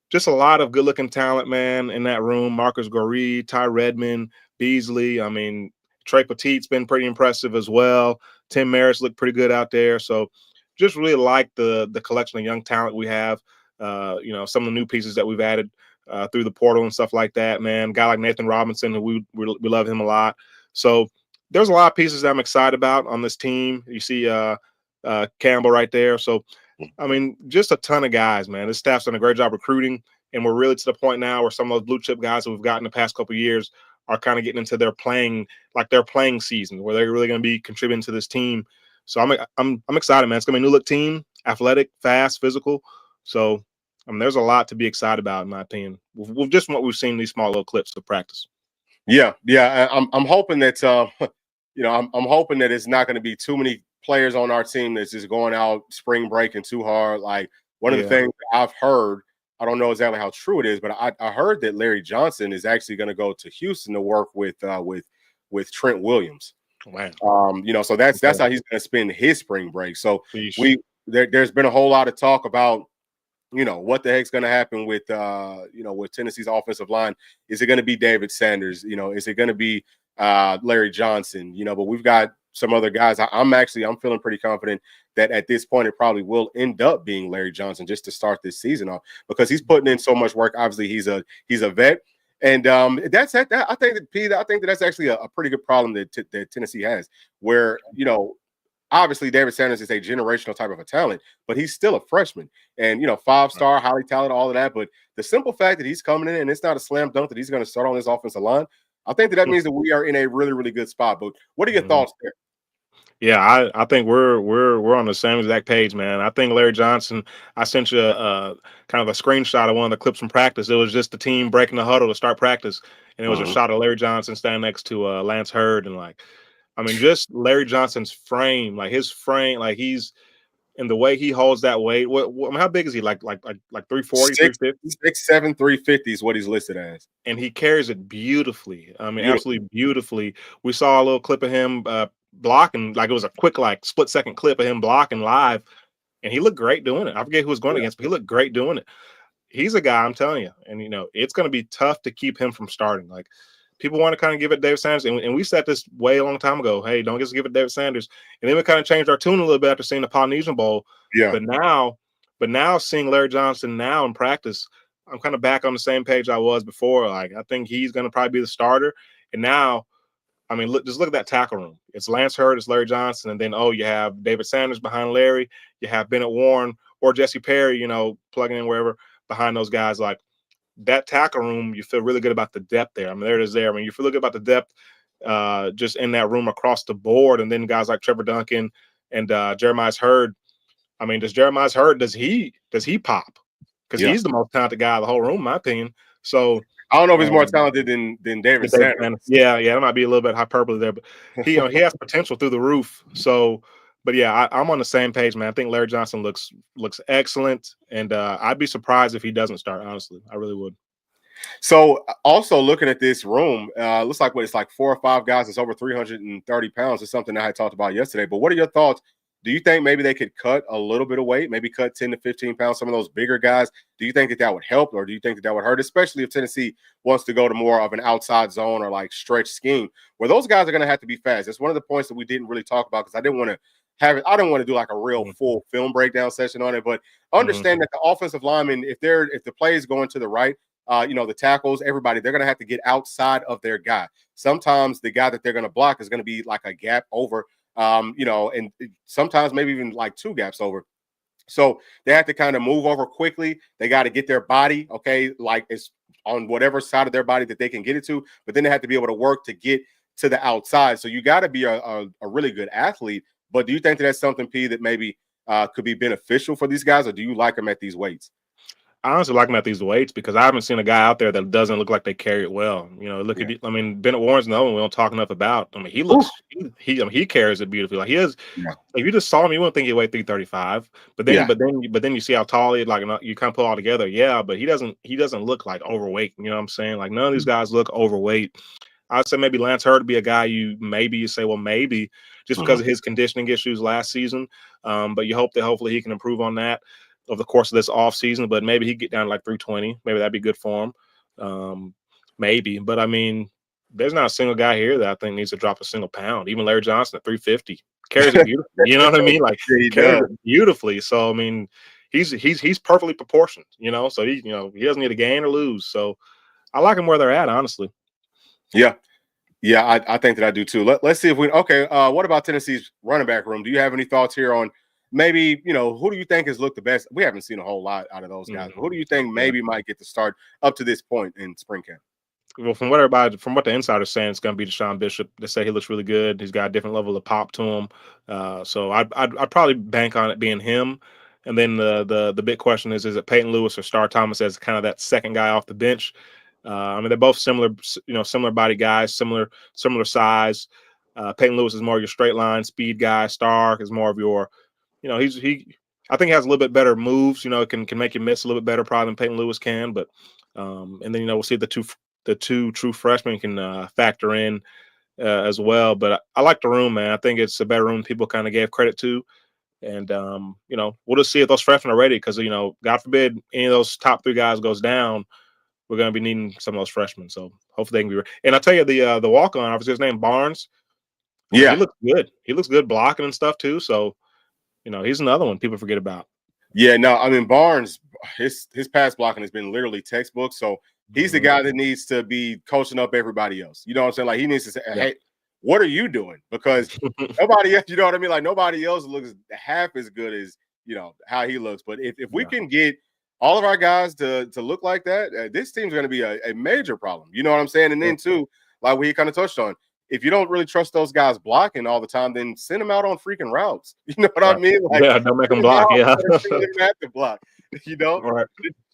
just a lot of good looking talent, man, in that room. Marcus Goree, Ty Redmond, Beasley. I mean, Trey Petit's been pretty impressive as well. Tim Maris looked pretty good out there. So just really like the collection of young talent we have. Some of the new pieces that we've added through the portal and stuff like that, man. A guy like Nathan Robinson, who we love him a lot. So there's a lot of pieces that I'm excited about on this team. You see Campbell right there. So I mean, just a ton of guys, man. This staff's done a great job recruiting, and we're really to the point now where some of those blue chip guys that we've gotten the past couple of years are kind of getting into their playing season, where they're really going to be contributing to this team. So I'm excited, man. It's going to be a new look team, athletic, fast, physical. So I mean, there's a lot to be excited about, in my opinion, with just what we've seen in these small little clips of practice. Yeah. I'm hoping that I'm hoping that it's not going to be too many players on our team that's just going out spring breaking too hard. Like one of the things that I've heard, I don't know exactly how true it is, but I heard that Larry Johnson is actually going to go to Houston to work with Trent Williams. Wow. So that's how he's going to spend his spring break. So Sheesh. there's been a whole lot of talk about what the heck's going to happen with with Tennessee's offensive line. Is it going to be David Sanders? Is it going to be Larry Johnson, but we've got some other guys. I'm feeling pretty confident that at this point it probably will end up being Larry Johnson just to start this season off because he's putting in so much work. Obviously, he's a vet, and that's I think that that's actually a pretty good problem that Tennessee has, where obviously David Sanders is a generational type of a talent, but he's still a freshman and 5-star, highly talented, all of that. But the simple fact that he's coming in and it's not a slam dunk that he's going to start on this offensive line, I think that means that we are in a really, really good spot. But what are your thoughts there? Yeah, I think we're on the same exact page, man. I think Larry Johnson. I sent you a kind of a screenshot of one of the clips from practice. It was just the team breaking the huddle to start practice, and it was a shot of Larry Johnson standing next to Lance Hurd, and just Larry Johnson's frame, like his frame, like he's and the way he holds that weight. How big is he? Like 340, 350? 6'7", 350 is what he's listed as. And he carries it beautifully. Absolutely beautifully. We saw a little clip of him blocking, like it was a quick, like split-second clip of him blocking live, and he looked great doing it. I forget who was going against, but he looked great doing it. He's a guy, I'm telling you, and it's going to be tough to keep him from starting. Like people want to kind of give it David Sanders, and we said this way a long time ago. Hey, don't just give it David Sanders. And then we kind of changed our tune a little bit after seeing the Polynesian Bowl. Yeah. But now seeing Larry Johnson now in practice, I'm kind of back on the same page I was before. Like I think he's going to probably be the starter. And now, just look at that tackle room. It's Lance Hurd, it's Larry Johnson, and then you have David Sanders behind Larry. You have Bennett Warren or Jesse Perry, plugging in wherever behind those guys. Like that tackle room, you feel really good about the depth there. There it is there. You feel really good about the depth just in that room across the board. And then guys like Trevor Duncan and Jeremiah Hurd. Does Jeremiah Hurd, does he pop? Because he's the most talented guy of the whole room, in my opinion. So I don't know if he's more talented than David Sanders. Yeah, that might be a little bit hyperbole there, but he has potential through the roof. So, but yeah, I'm on the same page, man. I think Larry Johnson looks excellent, and I'd be surprised if he doesn't start. Honestly, I really would. So, also looking at this room, looks like it's like 4 or 5 guys that's over 330 pounds. Is something I had talked about yesterday. But what are your thoughts? Do you think maybe they could cut a little bit of weight, maybe cut 10 to 15 pounds, some of those bigger guys? Do you think that would help, or do you think that would hurt, especially if Tennessee wants to go to more of an outside zone or like stretch scheme where those guys are going to have to be fast? That's one of the points that we didn't really talk about because I didn't want to do like a real full film breakdown session on it, but understand that the offensive linemen, if the play is going to the right, the tackles, everybody, they're going to have to get outside of their guy. Sometimes the guy that they're going to block is going to be like a gap over, and sometimes maybe even like 2 gaps over. So they have to kind of move over quickly. They got to get their body, like it's on whatever side of their body that they can get it to, but then they have to be able to work to get to the outside. So you got to be a really good athlete. But do you think that's something, P, that maybe could be beneficial for these guys, or do you like them at these weights? I honestly like them at these weights because I haven't seen a guy out there that doesn't look like they carry it well. Look at Bennett Warren's another one we don't talk enough about. He looks he carries it beautifully. Like he is. Yeah. If you just saw him, you wouldn't think he weighed 335. But then you see how tall he is. Like you kind of put it all together. Yeah, but he doesn't look like overweight. You know what I'm saying? Like none of these guys look overweight. I'd say maybe Lance Hurd would be a guy you say, well, maybe just because of his conditioning issues last season. But you hope that hopefully he can improve on that over the course of this off season, but maybe he get down to like 320. Maybe that'd be good for him. Maybe, but there's not a single guy here that I think needs to drop a single pound. Even Larry Johnson at 350 carries it beautifully. You know what I mean? Like he carries it beautifully. So he's perfectly proportioned. So he doesn't need to gain or lose. So I like him where they're at, honestly. Yeah. Yeah, I think that I do too. Let's see if what about Tennessee's running back room? Do you have any thoughts here on maybe, who do you think has looked the best? We haven't seen a whole lot out of those guys. Who do you think maybe might get the start up to this point in spring camp? Well, from what the insider's saying, it's going to be Deshaun Bishop. They say he looks really good. He's got a different level of pop to him. So I'd probably bank on it being him. And then the big question is it Peyton Lewis or Star Thomas as kind of that second guy off the bench? They're both similar body guys, similar size. Peyton Lewis is more of your straight line speed guy. Star is more of your, I think he has a little bit better moves. Can make you miss a little bit better probably than Peyton Lewis can. But and then we'll see if the two true freshmen can factor in as well. But I like the room, man. I think it's a better room than people kind of gave credit to. And we'll just see if those freshmen are ready because God forbid any of those top 3 guys goes down. we're going to be needing some of those freshmen. So hopefully they can be. And I tell you, the walk on, obviously his name Barnes. Yeah, he looks good. He looks good blocking and stuff too. So he's another one people forget about. Yeah, no, I mean Barnes, his pass blocking has been literally textbook. So he's the guy that needs to be coaching up everybody else. You know what I'm saying? Like he needs to say, "Hey, what are you doing?" Because nobody else, you know what I mean? Like nobody else looks half as good as how he looks. But if we can get all of our guys to look like that, this team's going to be a major problem. You know what I'm saying? And then too, like we kind of touched on, if you don't really trust those guys blocking all the time, then send them out on freaking routes. You know what I mean? Like, don't make them block. Yeah, they have to block.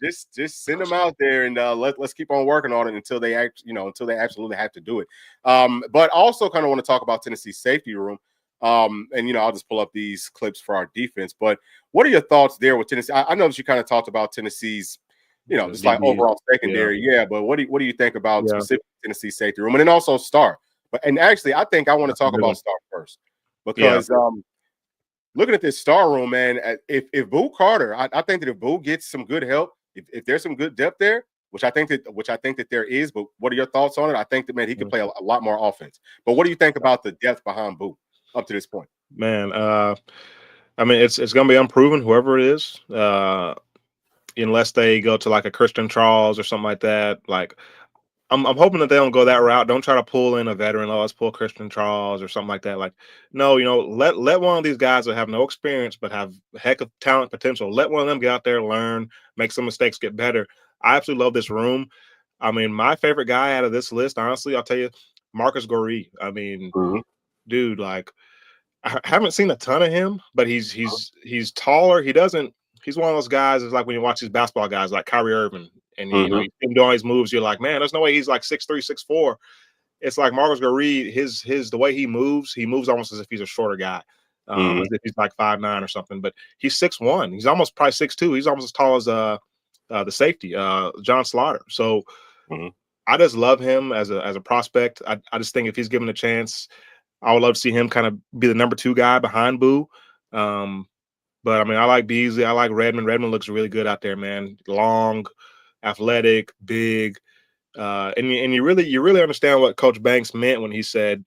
Just send them out there and let's keep on working on it until they absolutely have to do it. But also kind of want to talk about Tennessee's safety room. And I'll just pull up these clips for our defense. But what are your thoughts there with Tennessee? I know that you kind of talked about Tennessee's just like overall secondary. Yeah, but what do you think about specific Tennessee safety room? And then also Star. And actually, I think I want to talk about Star first because looking at this Star room, man, if Boo Carter, I think that if Boo gets some good help, if there's some good depth there, which I think that there is, but what are your thoughts on it? I think that, man, he could play a lot more offense. But what do you think about the depth behind Boo up to this point? Man, I mean, it's going to be unproven, whoever it is, unless they go to like a Christian Charles or something like that. Like, I'm hoping that they don't go that route. Don't try to pull in a veteran. Oh, let's pull Christian Charles or something like that. Like, no, let one of these guys that have no experience but have a heck of talent potential. Let one of them get out there, learn, make some mistakes, get better. I absolutely love this room. I mean, my favorite guy out of this list, honestly, I'll tell you, Marcus Goree. I mean, dude, like, I haven't seen a ton of him, but he's taller. He's one of those guys. It's like when you watch these basketball guys like Kyrie Irving. And you see him doing all these moves, you're like, man, there's no way he's like 6'3", 6'4". It's like Marcus Goree, the way he moves almost as if he's a shorter guy, as if he's like 5'9" or something. But he's 6'1". He's almost probably 6'2". He's almost as tall as the safety, John Slaughter. So I just love him as a prospect. I just think if he's given a chance, I would love to see him kind of be the number 2 guy behind Boo. But I mean, I like Beasley. I like Redmond. Redmond looks really good out there, man. Long, athletic, big, and you really understand what Coach Banks meant when he said,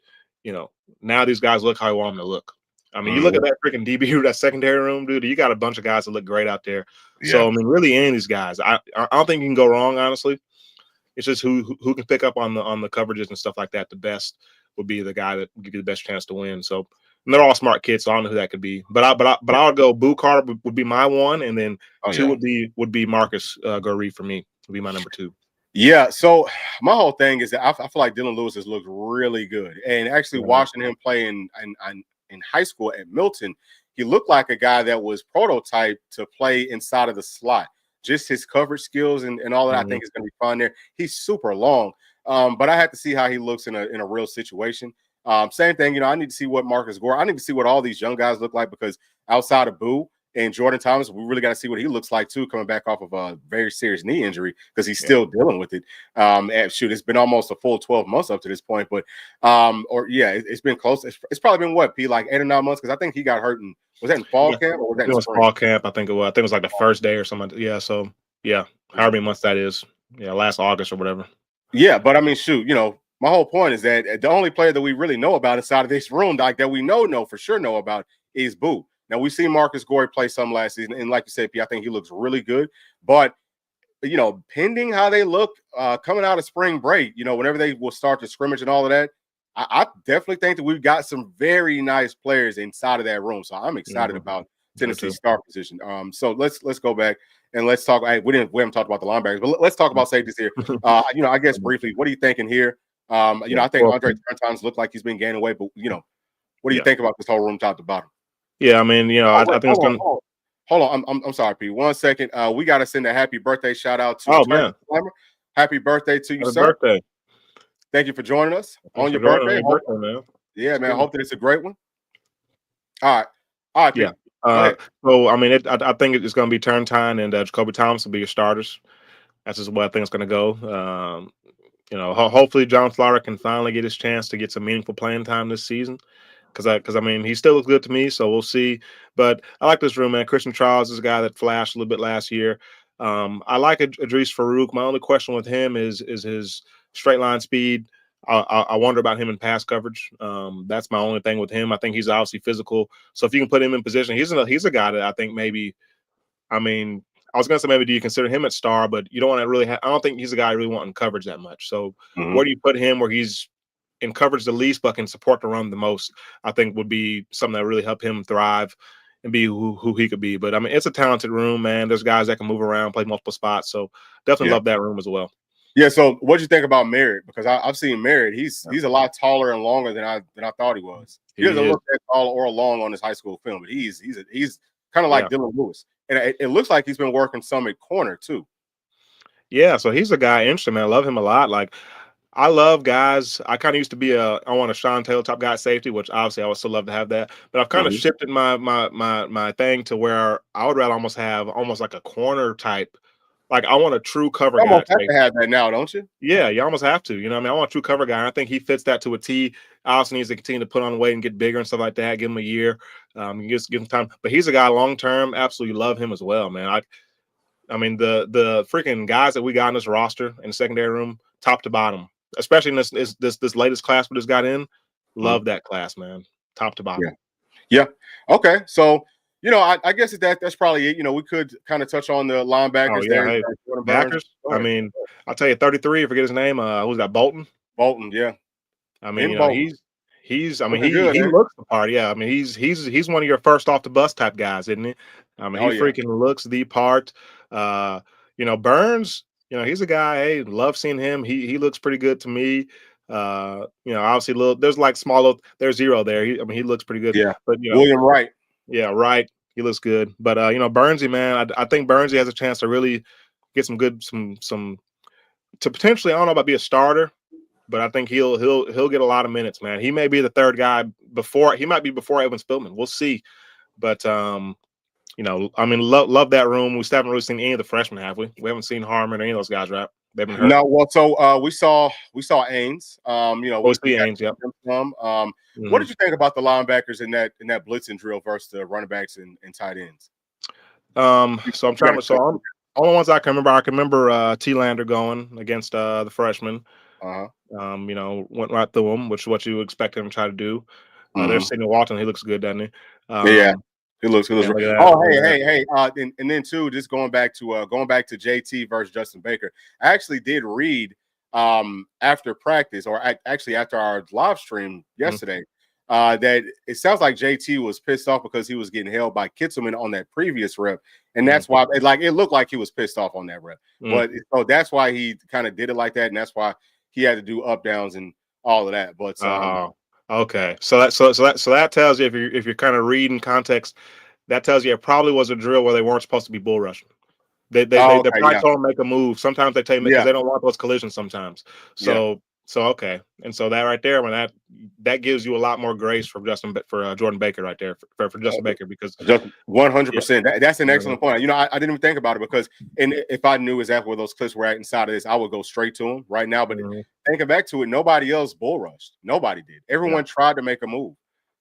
now these guys look how I want them to look. I mean, you look at that freaking DB, that secondary room, dude. You got a bunch of guys that look great out there. Yeah. So I mean, really, any of these guys, I don't think you can go wrong. Honestly, it's just who can pick up on the coverages and stuff like that. The best would be the guy that will give you the best chance to win. So. And they're all smart kids, so I don't know who that could be. But I would go Boo Carter would be my one, and then 2 would be Marcus Goree for me. Would be my number 2. Yeah. So my whole thing is that I feel like Dylan Lewis has looked really good, and actually watching him play in high school at Milton, he looked like a guy that was prototyped to play inside of the slot. Just his coverage skills and all that, I think is going to be fun there. He's super long, but I have to see how he looks in a real situation. Same thing, I need to see what Marcus Gore. I need to see what all these young guys look like because outside of Boo and Jordan Thomas, we really got to see what he looks like too, coming back off of a very serious knee injury because he's still dealing with it. It's been almost a full 12 months up to this point, but it's been close. It's probably been what, P, like 8 or 9 months because I think he got hurt was that in fall camp or was that in spring? Fall camp? I think it was. I think it was like the first day or something. Yeah. So however many months that is. Yeah, last August or whatever. Yeah, but I mean, shoot, my whole point is that the only player that we really know about inside of this room, like that we know about, is Boo. Now we've seen Marcus Goree play some last season, and like you said, P, I think he looks really good. But pending how they look coming out of spring break, whenever they will start the scrimmage and all of that, I definitely think that we've got some very nice players inside of that room. So I'm excited about Tennessee's star position. So let's go back and let's talk. We haven't talked about the linebackers, but let's talk about safeties here. I guess briefly, what are you thinking here? I think Andre Turntines looked like he's been gaining weight, but what do you think about this whole room top to bottom? Yeah, I mean, I think it's going. Hold on, I'm sorry, P. 1 second. We got to send a happy birthday shout out to. Oh man, happy birthday to you, happy sir! Birthday. Thank you for joining us on your birthday. Man. Yeah, man. I hope that it's a great one. All right. Yeah. So I mean, I think it's going to be Turntine and Jacoby Thomas will be your starters. That's just what I think it's going to go. Hopefully John Slaughter can finally get his chance to get some meaningful playing time this season. Because I mean, he still looks good to me, so we'll see. But I like this room, man. Christian Charles is a guy that flashed a little bit last year. I like Idris Farouk. My only question with him is his straight line speed. I wonder about him in pass coverage. That's my only thing with him. I think he's obviously physical. So if you can put him in position, he's a guy that I think maybe. I mean, I was gonna say maybe do you consider him at star, but you don't want to really. I don't think he's a guy really wanting coverage that much. So where do you put him where he's in coverage the least, but can support the run the most? I think would be something that really help him thrive and be who he could be. But I mean, it's a talented room, man. There's guys that can move around, play multiple spots. So definitely love that room as well. Yeah. So what do you think about Merritt? Because I've seen Merritt. He's a lot taller and longer than I thought he was. He doesn't look that tall or long on his high school film, but he's kind of like Dylan Lewis. And it looks like he's been working some at corner too. Yeah, so he's a guy interesting, man. I love him a lot. Like, I love guys. I kind of used to be I want a Sean Taylor type guy at safety, which obviously I would still love to have that. But I've kind of shifted my thing to where I would rather almost have almost like a corner type. Like, I want a true cover guy. You almost have to have that now, don't you? Yeah, you almost have to. You know what I mean? I want a true cover guy. And I think he fits that to a T. Also needs to continue to put on weight and get bigger and stuff like that. Give him a year. Give him time. But he's a guy long term. Absolutely love him as well, man. I mean, the freaking guys that we got in this roster in the secondary room, top to bottom, especially in this latest class we just got in, love that class, man, top to bottom. Yeah. Okay. So, I guess that's probably it. We could kind of touch on the linebackers there. Hey, backers. I mean, I'll tell you, 33. I forget his name. Who's that? Bolton. Bolton. Yeah. I mean, he's. I mean, he looks the part. Yeah. I mean, he's one of your first off the bus type guys, isn't he? I mean, he freaking looks the part. Burns. He's a guy. Hey, love seeing him. He looks pretty good to me. Obviously, there's like small. There's zero there. He looks pretty good. Yeah. But William Wright. Yeah, Wright. He looks good. But Burnsy, man, I think Burnsy has a chance to really get some to potentially. I don't know about be a starter, but I think he'll get a lot of minutes, man. He may be the third guy before. He might be before Evan Spillman. We'll see. But I mean, love that room. We still haven't really seen any of the freshmen, have we? We haven't seen Harmon or any of those guys, right? They've been hurt. No, well, so we saw Ains. We see Ains. Yep. What did you think about the linebackers in that blitzing drill versus the running backs and tight ends? So I'm trying to. So only ones I can remember. T. Lander going against the freshmen. Went right through him, which is what you expect him to try to do. There's Sidney Walton. He looks good, doesn't he? Yeah. It looks good. Oh, hey. And then too, just going back to JT versus Justin Baker. I actually did read after practice, or actually after our live stream yesterday, that it sounds like JT was pissed off because he was getting held by Kitzelman on that previous rep, and that's why it looked like he was pissed off on that rep. But so that's why he kind of did it like that, and that's why he had to do up downs and all of that. But okay, so that tells you if you're kind of reading context, that tells you it probably was a drill where they weren't supposed to be bull rushing. They're probably told to make a move. Sometimes they take because they don't want those collisions sometimes. So okay, and so that right there, when that gives you a lot more grace for Jordan Baker right there for Justin Baker, because 100%. That's an excellent point. I didn't even think about it because if I knew exactly where those clips were at inside of this, I would go straight to him right now. But thinking back to it, nobody else bull rushed. Nobody did. Everyone tried to make a move.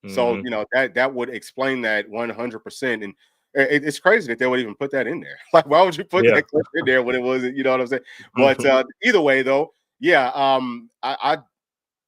So that would explain that 100%. And it's crazy that they would even put that in there. Like, why would you put that clip in there when it wasn't? You know what I'm saying? But either way, though. Yeah,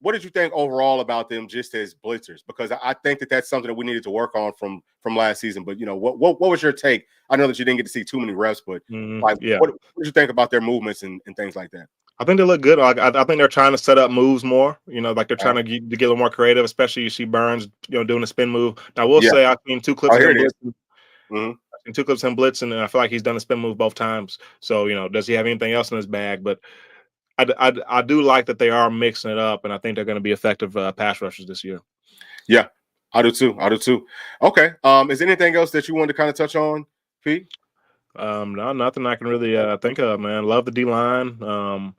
what did you think overall about them just as blitzers? Because I think that's something that we needed to work on from last season. But what was your take? I know that you didn't get to see too many reps, but what did you think about their movements and things like that? I think they look good. I think they're trying to set up moves more. Like they're trying to get a little more creative. Especially you see Burns, doing a spin move. Now, I will say I've seen two clips. I've seen two clips of him blitzing, and I feel like he's done a spin move both times. So does he have anything else in his bag? But I do like that they are mixing it up, and I think they're going to be effective pass rushers this year. Yeah, I do too. Okay. Is there anything else that you wanted to kind of touch on, Pete? No, nothing I can really think of, man. Love the D-line.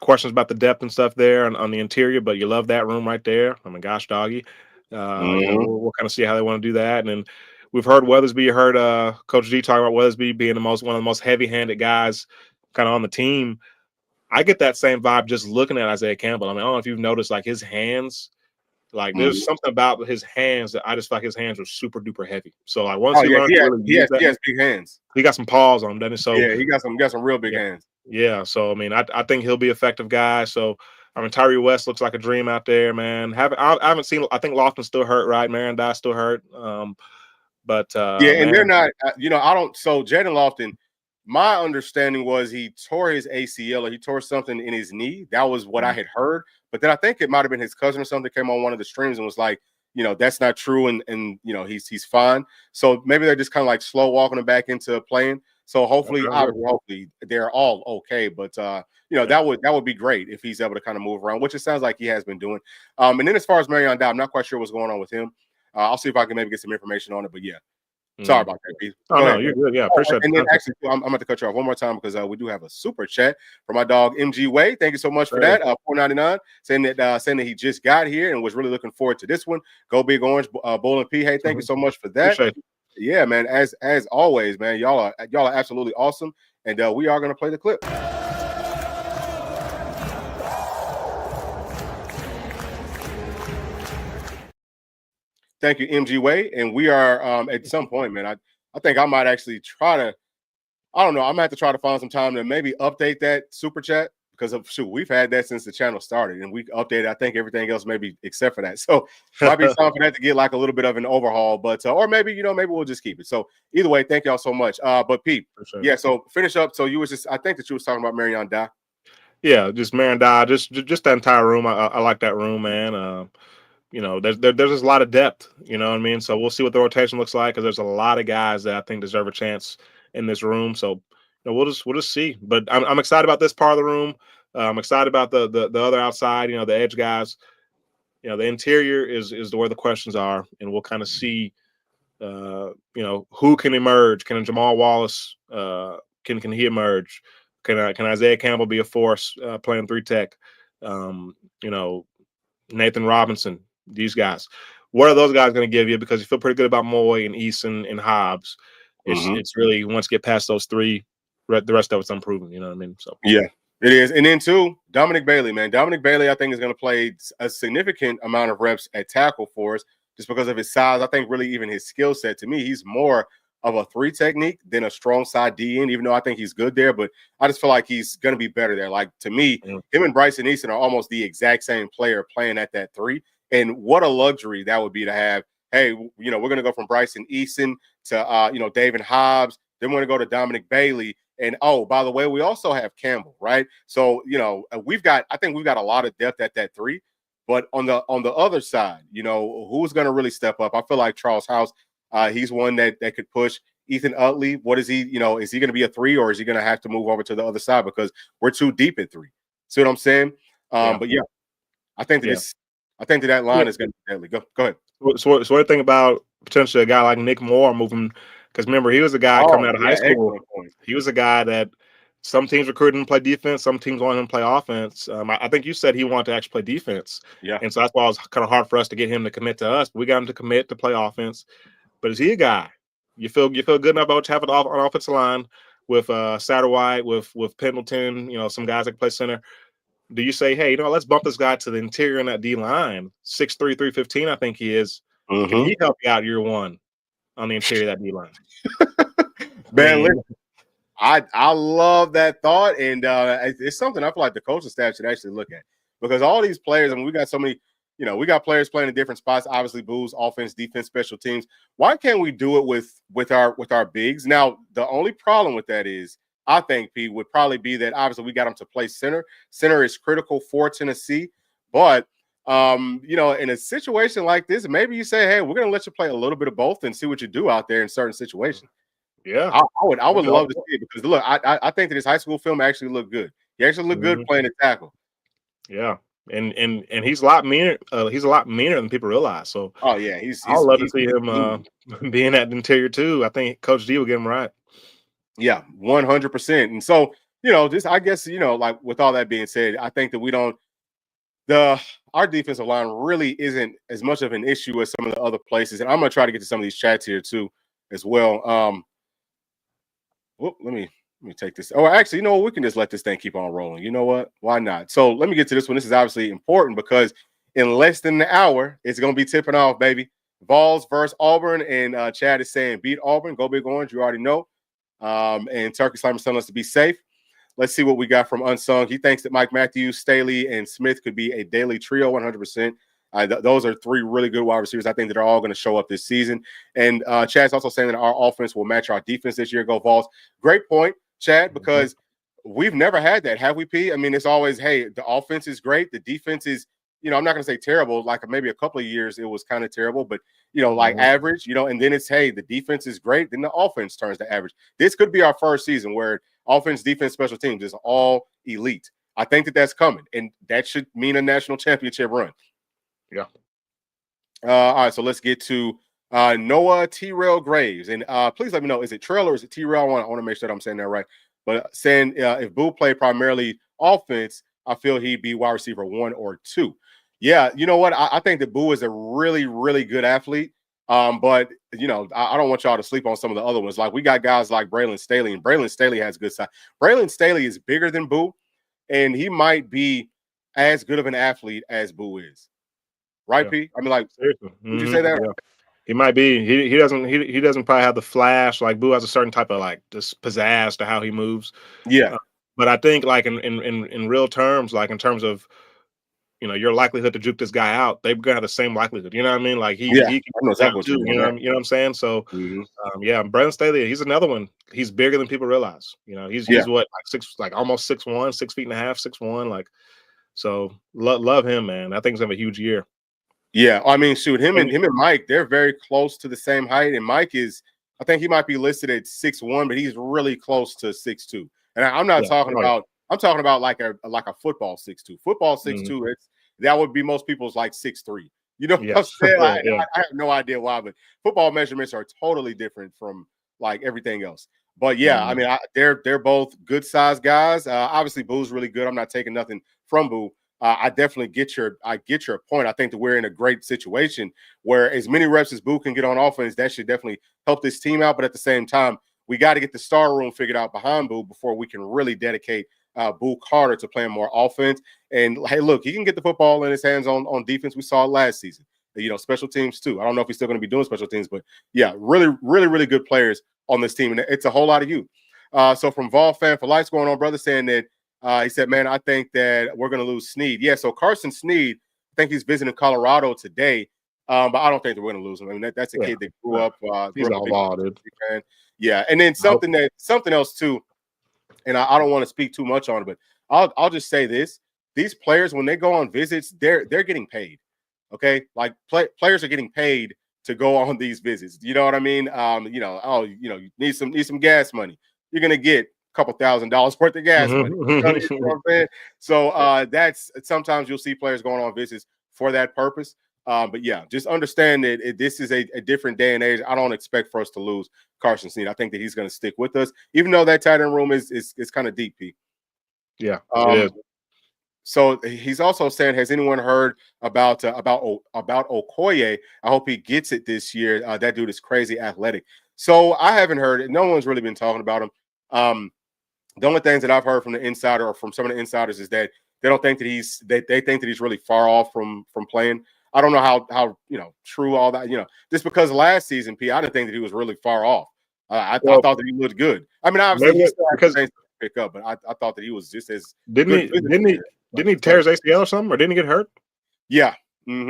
Questions about the depth and stuff there on the interior, but you love that room right there. I mean, gosh, doggy. We'll kind of see how they want to do that. And then we've heard Weathersby. You heard Coach G talk about Weathersby being one of the most heavy-handed guys kind of on the team. I get that same vibe just looking at Isaiah Campbell. I mean, I don't know if you've noticed, like, his hands Like there's something about his hands that I just feel like his hands were super duper heavy. So like once Oh he yeah, learned to really use that, he has big hands. he got some paws on him, doesn't he? So Yeah, he got some real big yeah, hands. yeah. So I mean, I think he'll be an effective guy. So I mean, Tyree West looks like a dream out there, man. I haven't seen. I think Lofton's still hurt, right? Marion Dye still hurt. But Yeah, and they're man, not. I don't. So Jaden Lofton, my understanding was he tore his ACL or he tore something in his knee. That was what I had heard. But then I think it might have been his cousin or something came on one of the streams and was like, that's not true, and he's fine. So maybe they're just kind of like slow walking him back into playing. So hopefully they're all okay. But that would be great if he's able to kind of move around, which it sounds like he has been doing. And then as far as Marion Dow, I'm not quite sure what's going on with him. I'll see if I can maybe get some information on it. But yeah. Sorry about that, Pete. Oh, no, you're good. Yeah, appreciate it. And then actually, I'm going to cut you off one more time because we do have a super chat from my dog MG Way. Thank you so much for that. $4.99 saying that he just got here and was really looking forward to this one. Go Big Orange, Bull and P. Hey, thank you so much for that. Yeah, man. As always, man, y'all are absolutely awesome, and we are going to play the clip. Thank you, MG Way. And we are at some point, man. I think I might actually try to. I don't know. I'm gonna have to try to find some time to maybe update that super chat because we've had that since the channel started, and we updated. I think everything else maybe except for that. So might be time for that to get like a little bit of an overhaul, but or maybe maybe we'll just keep it. So either way, thank y'all so much. But Pete, yeah. So finish up. So you was just I think that you was talking about Marion Dye. Yeah, just Marion Dye, just that entire room. I like that room, man. There's just a lot of depth, you know what I mean? So we'll see what the rotation looks like because there's a lot of guys that I think deserve a chance in this room. So we'll just see. But I'm excited about this part of the room. I'm excited about the other outside, the edge guys. The interior is where the questions are, and we'll kind of see who can emerge. Can Jamal Wallace can he emerge? Can Isaiah Campbell be a force playing 3 tech? Nathan Robinson, these guys. What are those guys going to give you? Because you feel pretty good about Moy and Eason and Hobbs. It's really once you get past those 3, the rest of it's unproven. You know what I mean? So yeah, it is. And then 2, Dominic Bailey, man. Dominic Bailey, I think, is going to play a significant amount of reps at tackle for us just because of his size. I think really even his skill set. To me, he's more of a 3 technique than a strong side DN, even though I think he's good there. But I just feel like he's going to be better there. Like, to me, him and Bryson Easton are almost the exact same player playing at that 3. And what a luxury that would be to have. Hey, we're going to go from Bryson Easton to, David Hobbs. Then we're going to go to Dominic Bailey. And, oh, by the way, we also have Campbell, right? So, I think we've got a lot of depth at that 3. But on the other side, who's going to really step up? I feel like Charles House, he's one that could push. Ethan Utley, what is he? Is he going to be a 3 or is he going to have to move over to the other side because we're too deep at 3? See what I'm saying? But yeah, I think that line is going to be deadly. Go ahead. So what do you think about potentially a guy like Nick Moore moving? Because remember, he was a guy coming out of high school. He was a guy that some teams recruited him to play defense. Some teams wanted him to play offense. I think you said he wanted to actually play defense. Yeah. And so that's why it was kind of hard for us to get him to commit to us. But we got him to commit to play offense. But is he a guy? You feel good enough about having an offensive line with Satterwhite, with Pendleton, some guys that can play center? Do you say, hey, let's bump this guy to the interior in that D line, 6'3", 315, I think he is. Can he help you out year 1 on the interior of that D line? Man, I love that thought, and it's something I feel like the coaching staff should actually look at because all these players, we got so many. We got players playing in different spots. Obviously, Boo's offense, defense, special teams. Why can't we do it with our bigs? Now, the only problem with that is, I think, Pete, would probably be that obviously we got them to play center. Center is critical for Tennessee, but in a situation like this, maybe you say, hey, we're going to let you play a little bit of both and see what you do out there in certain situations. Yeah, I would love to see it because look, I think that his high school film actually looked good. He actually looked good playing a tackle. Yeah. And he's a lot meaner. He's a lot meaner than people realize. So, oh yeah, I'd love to see him being at the interior too. I think Coach D will get him right. Yeah, 100%. And so, just I guess like with all that being said, I think that we don't. Our defensive line really isn't as much of an issue as some of the other places. And I'm gonna try to get to some of these chats here too, as well. Let me take this. Oh, actually, we can just let this thing keep on rolling. You know what? Why not? So let me get to this one. This is obviously important because in less than an hour, it's going to be tipping off, baby. Vols versus Auburn, and Chad is saying beat Auburn, go Big Orange. You already know. And Turkey Slimer's telling us to be safe. Let's see what we got from Unsung. He thinks that Mike Matthews, Staley, and Smith could be a daily trio 100%. Those are three really good wide receivers. I think that they're all going to show up this season. And Chad's also saying that our offense will match our defense this year. Go Vols. Great point, Chad, because we've never had that, have we, P? I mean, it's always, hey, the offense is great. The defense is, I'm not going to say terrible. Like maybe a couple of years it was kind of terrible, but, like average, and then it's, hey, the defense is great. Then the offense turns to average. This could be our first season where offense, defense, special teams is all elite. I think that that's coming, and that should mean a national championship run. Yeah. All right, so let's get to Noah T-Rail Graves. And please let me know, is it Trail or is it T-Rail? I want to make sure that I'm saying that right. But saying if Boo played primarily offense, I feel he'd be wide receiver 1 or 2. Yeah, you know what? I think that Boo is a really, really good athlete. But, I don't want y'all to sleep on some of the other ones. Like we got guys like Braylon Staley, and Braylon Staley has good size. Braylon Staley is bigger than Boo, and he might be as good of an athlete as Boo is. Right, yeah. P? I mean, like, seriously. Would you say that? Yeah. He might be. He doesn't probably have the flash. Like Boo has a certain type of like just pizzazz to how he moves. Yeah. But I think like in real terms, like in terms of your likelihood to juke this guy out, they're gonna have the same likelihood. You know what I mean? Like he can I know exactly what too. You know what I'm saying? So Brandon Staley, he's another one. He's bigger than people realize. He's what, like almost 6'1", 6 feet and a half, 6'1", like. So love him, man. I think he's gonna have a huge year. Yeah, I mean, shoot, him and Mike, they're very close to the same height. And Mike I think he might be listed at 6'1", but he's really close to 6'2". And I'm not talking about, I'm talking about like a football 6'2". Football 6'2", that would be most people's like 6'3". You know what I'm saying? I have no idea why, but football measurements are totally different from like everything else. But yeah, I mean, they're both good sized guys. Obviously, Boo's really good. I'm not taking nothing from Boo. I definitely get your point. I think that we're in a great situation where as many reps as Boo can get on offense, that should definitely help this team out. But at the same time, we got to get the star room figured out behind Boo before we can really dedicate Boo Carter to playing more offense. And hey, look, he can get the football in his hands on defense. We saw it last season. Special teams too. I don't know if he's still going to be doing special teams, but yeah, really, really, really good players on this team, and it's a whole lot of youth. So from Vol Fan for Life's going on, brother, saying that he said, man, I think that we're going to lose Snead. Yeah, so Carson Snead, I think he's visiting Colorado today, but I don't think that we're going to lose him. I mean, that's a kid that grew up. He's all ball, dude. Fan. Yeah, and then something else too, and I don't want to speak too much on it, but I'll just say this: these players, when they go on visits, they're getting paid. Okay, like players are getting paid to go on these visits. You know what I mean? You need some gas money. You're gonna get a couple $1,000s worth of gas money. You know what I'm saying? So that's sometimes you'll see players going on visits for that purpose. But yeah, just understand that this is a different day and age. I don't expect for us to lose Carson Snead. I think that he's going to stick with us, even though that tight end room is kind of deep, Pete. Yeah, it is. So he's also saying, has anyone heard about Okoye? I hope he gets it this year. That dude is crazy athletic. So I haven't heard it. No one's really been talking about him. The only things that I've heard from the insider or from some of the insiders is that they don't think that they think that he's really far off from playing. I don't know how true all that, just because last season, P, I didn't think that he was really far off. I thought that he looked good. I mean, obviously he still has things to pick up, but I thought that he was just as didn't he tear his ACL or something, or didn't he get hurt? Yeah.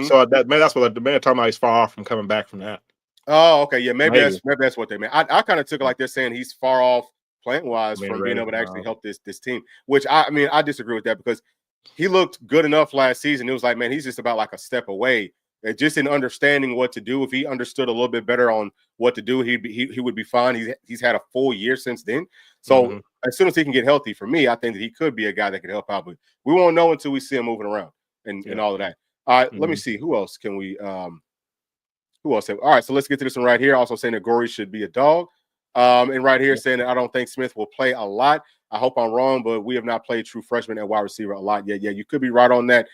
So that's what the man talking about. He's far off from coming back from that. Oh, okay. Yeah, maybe that's what they meant. I kind of took it like they're saying he's far off plant wise from being able to actually help this team. Which I disagree with that because he looked good enough last season. It was like, man, he's just about like a step away. Just in understanding what to do. If he understood a little bit better on what to do, he would be fine. He's had a full year since then. So as soon as he can get healthy, for me, I think that he could be a guy that could help out. But we won't know until we see him moving around and all of that. All right, let me see. Who else can we who else? All right, so let's get to this one right here. Also saying that Gory should be a dog. And right here saying that I don't think Smith will play a lot. I hope I'm wrong, but we have not played true freshman at wide receiver a lot yet. Yeah, you could be right on that.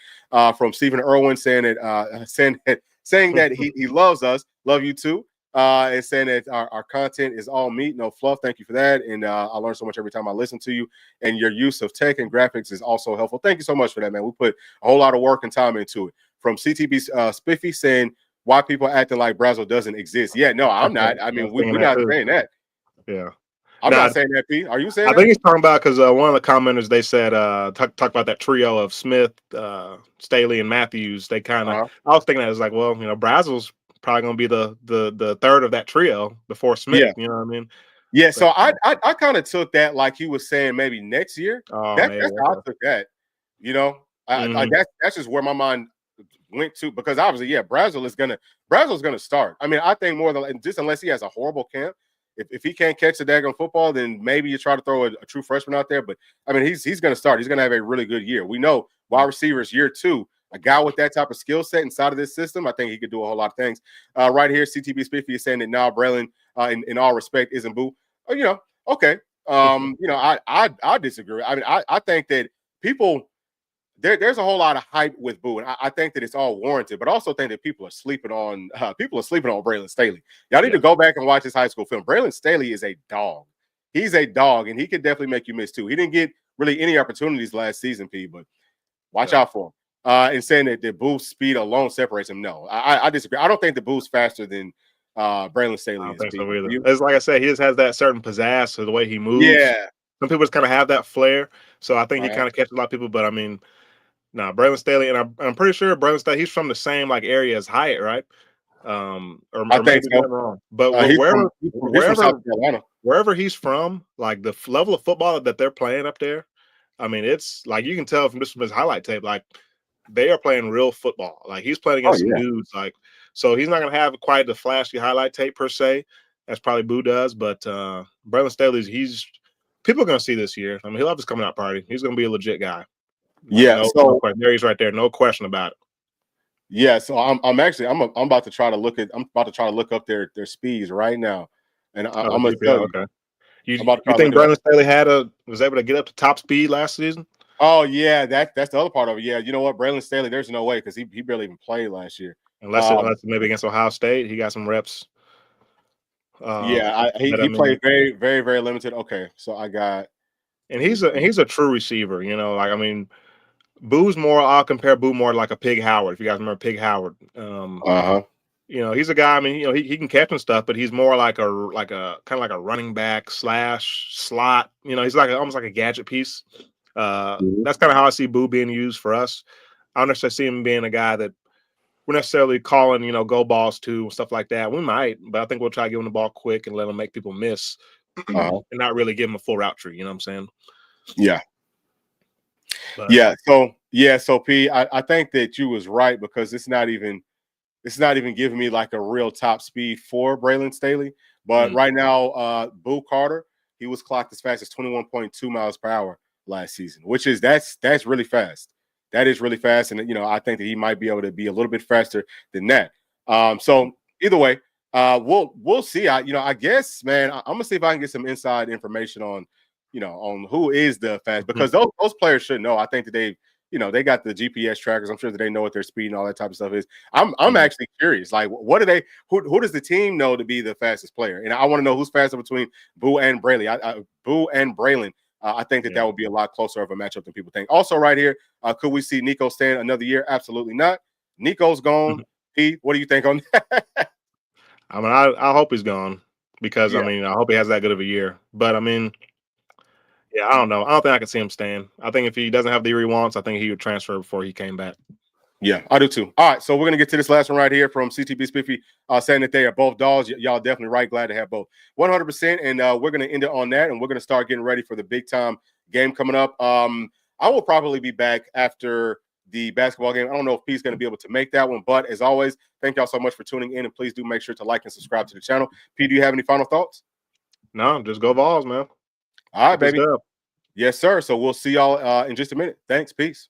From Stephen Irwin saying that he loves us, love you too, and saying that our content is all meat, no fluff. Thank you for that, and I learn so much every time I listen to you. And your use of tech and graphics is also helpful. Thank you so much for that, man. We put a whole lot of work and time into it. from CTB Spiffy saying why people acting like Brazil doesn't exist. Yeah, no, I'm not. I mean, we're not saying that. Yeah. I'm not saying that, P. Are you saying I that? think he's talking about because one of the commenters, they said, talk about that trio of Smith, Staley, and Matthews. They kind of, I was thinking that it's like, well, Brazil's probably going to be the third of that trio before Smith. Yeah. You know what I mean? Yeah. So I kind of took that like he was saying maybe next year. That's how I took that. That's just where my mind went to, because obviously, yeah, Brazil's gonna start. I mean, I think more than just unless he has a horrible camp. If he can't catch the daggone football, then maybe you try to throw a true freshman out there. But I mean, he's going to start. He's going to have a really good year. We know wide receivers year 2, a guy with that type of skill set inside of this system, I think he could do a whole lot of things. Right here, CTB Spiffy is saying that now Braylon, in all respect, isn't boo. Okay. I disagree. I mean, I think that people. There's a whole lot of hype with Boo, and I think that it's all warranted. But I also think that people are sleeping on Braylon Staley. Y'all need to go back and watch his high school film. Braylon Staley is a dog. He's a dog, and he could definitely make you miss too. He didn't get really any opportunities last season, P. But watch out for him. And saying that Boo's speed alone separates him. No, I disagree. I don't think the Boo's faster than Braylon Staley. I don't think so either. It's like I said, he just has that certain pizzazz to the way he moves. Yeah. Some people just kind of have that flair, so I think he kind of catches a lot of people. But I mean. No, Braylon Staley, and I'm pretty sure Braylon Staley, he's from the same like area as Hyatt, right? Or I think maybe so. wrong. But he's from South Carolina. Wherever he's from, like the level of football that they're playing up there, I mean, it's like you can tell from his highlight tape, like they are playing real football. Like he's playing against some dudes, like so he's not gonna have quite the flashy highlight tape per se, as probably Boo does. But Braylon Staley's people are gonna see this year. I mean, he'll have his coming out party. He's gonna be a legit guy. Yeah, no question. There he's right there, no question about it. Yeah, so I'm about to try to look up their speeds right now, and I'm gonna tell you. Okay. You think Braylon Staley was able to get up to top speed last season? Oh yeah, that's the other part of it. Yeah, you know what, Braylon Staley, there's no way because he barely even played last year. Unless maybe against Ohio State, he got some reps. He played very, very, very limited. Okay, so I got, and he's a true receiver. Like I mean. Boo's more. I'll compare Boo more like a Pig Howard. If you guys remember Pig Howard, he's a guy. I mean, he can catch and stuff, but he's more like a kind of like a running back / slot. He's like almost like a gadget piece. That's kind of how I see Boo being used for us. I don't necessarily see him being a guy that we're necessarily calling go balls to and stuff like that. We might, but I think we'll try to give him the ball quick and let him make people miss, and not really give him a full route tree. You know what I'm saying? Yeah. But, so P, I think that you was right because it's not even giving me like a real top speed for Braylon Staley. But right now, Boo Carter, he was clocked as fast as 21.2 miles per hour last season, which is that's really fast. That is really fast, and I think that he might be able to be a little bit faster than that. So either way, we'll see. I guess, man, I'm gonna see if I can get some inside information on who is the fast, because those players should know. I think that they got the GPS trackers. I'm sure that they know what their speed and all that type of stuff is. I'm actually curious. Like, what do they? Who does the team know to be the fastest player? And I want to know who's faster between Boo and Braylon. Boo and Braylon. I think that would be a lot closer of a matchup than people think. Also, right here, could we see Nico stand another year? Absolutely not. Nico's gone. Pete, what do you think on that? I mean, I hope he's gone because I mean, I hope he has that good of a year. But I mean. Yeah, I don't know. I don't think I can see him staying. I think if he doesn't have the year he wants, I think he would transfer before he came back. Yeah, I do too. All right, so we're going to get to this last one right here from CTB Spiffy saying that they are both dogs. Y'all definitely right. Glad to have both. 100%. And we're going to end it on that, and we're going to start getting ready for the big-time game coming up. I will probably be back after the basketball game. I don't know if Pete's going to be able to make that one, but as always, thank y'all so much for tuning in, and please do make sure to like and subscribe to the channel. Pete, do you have any final thoughts? No, just go Vols, man. All right, baby. Yes, sir. So we'll see y'all in just a minute. Thanks. Peace.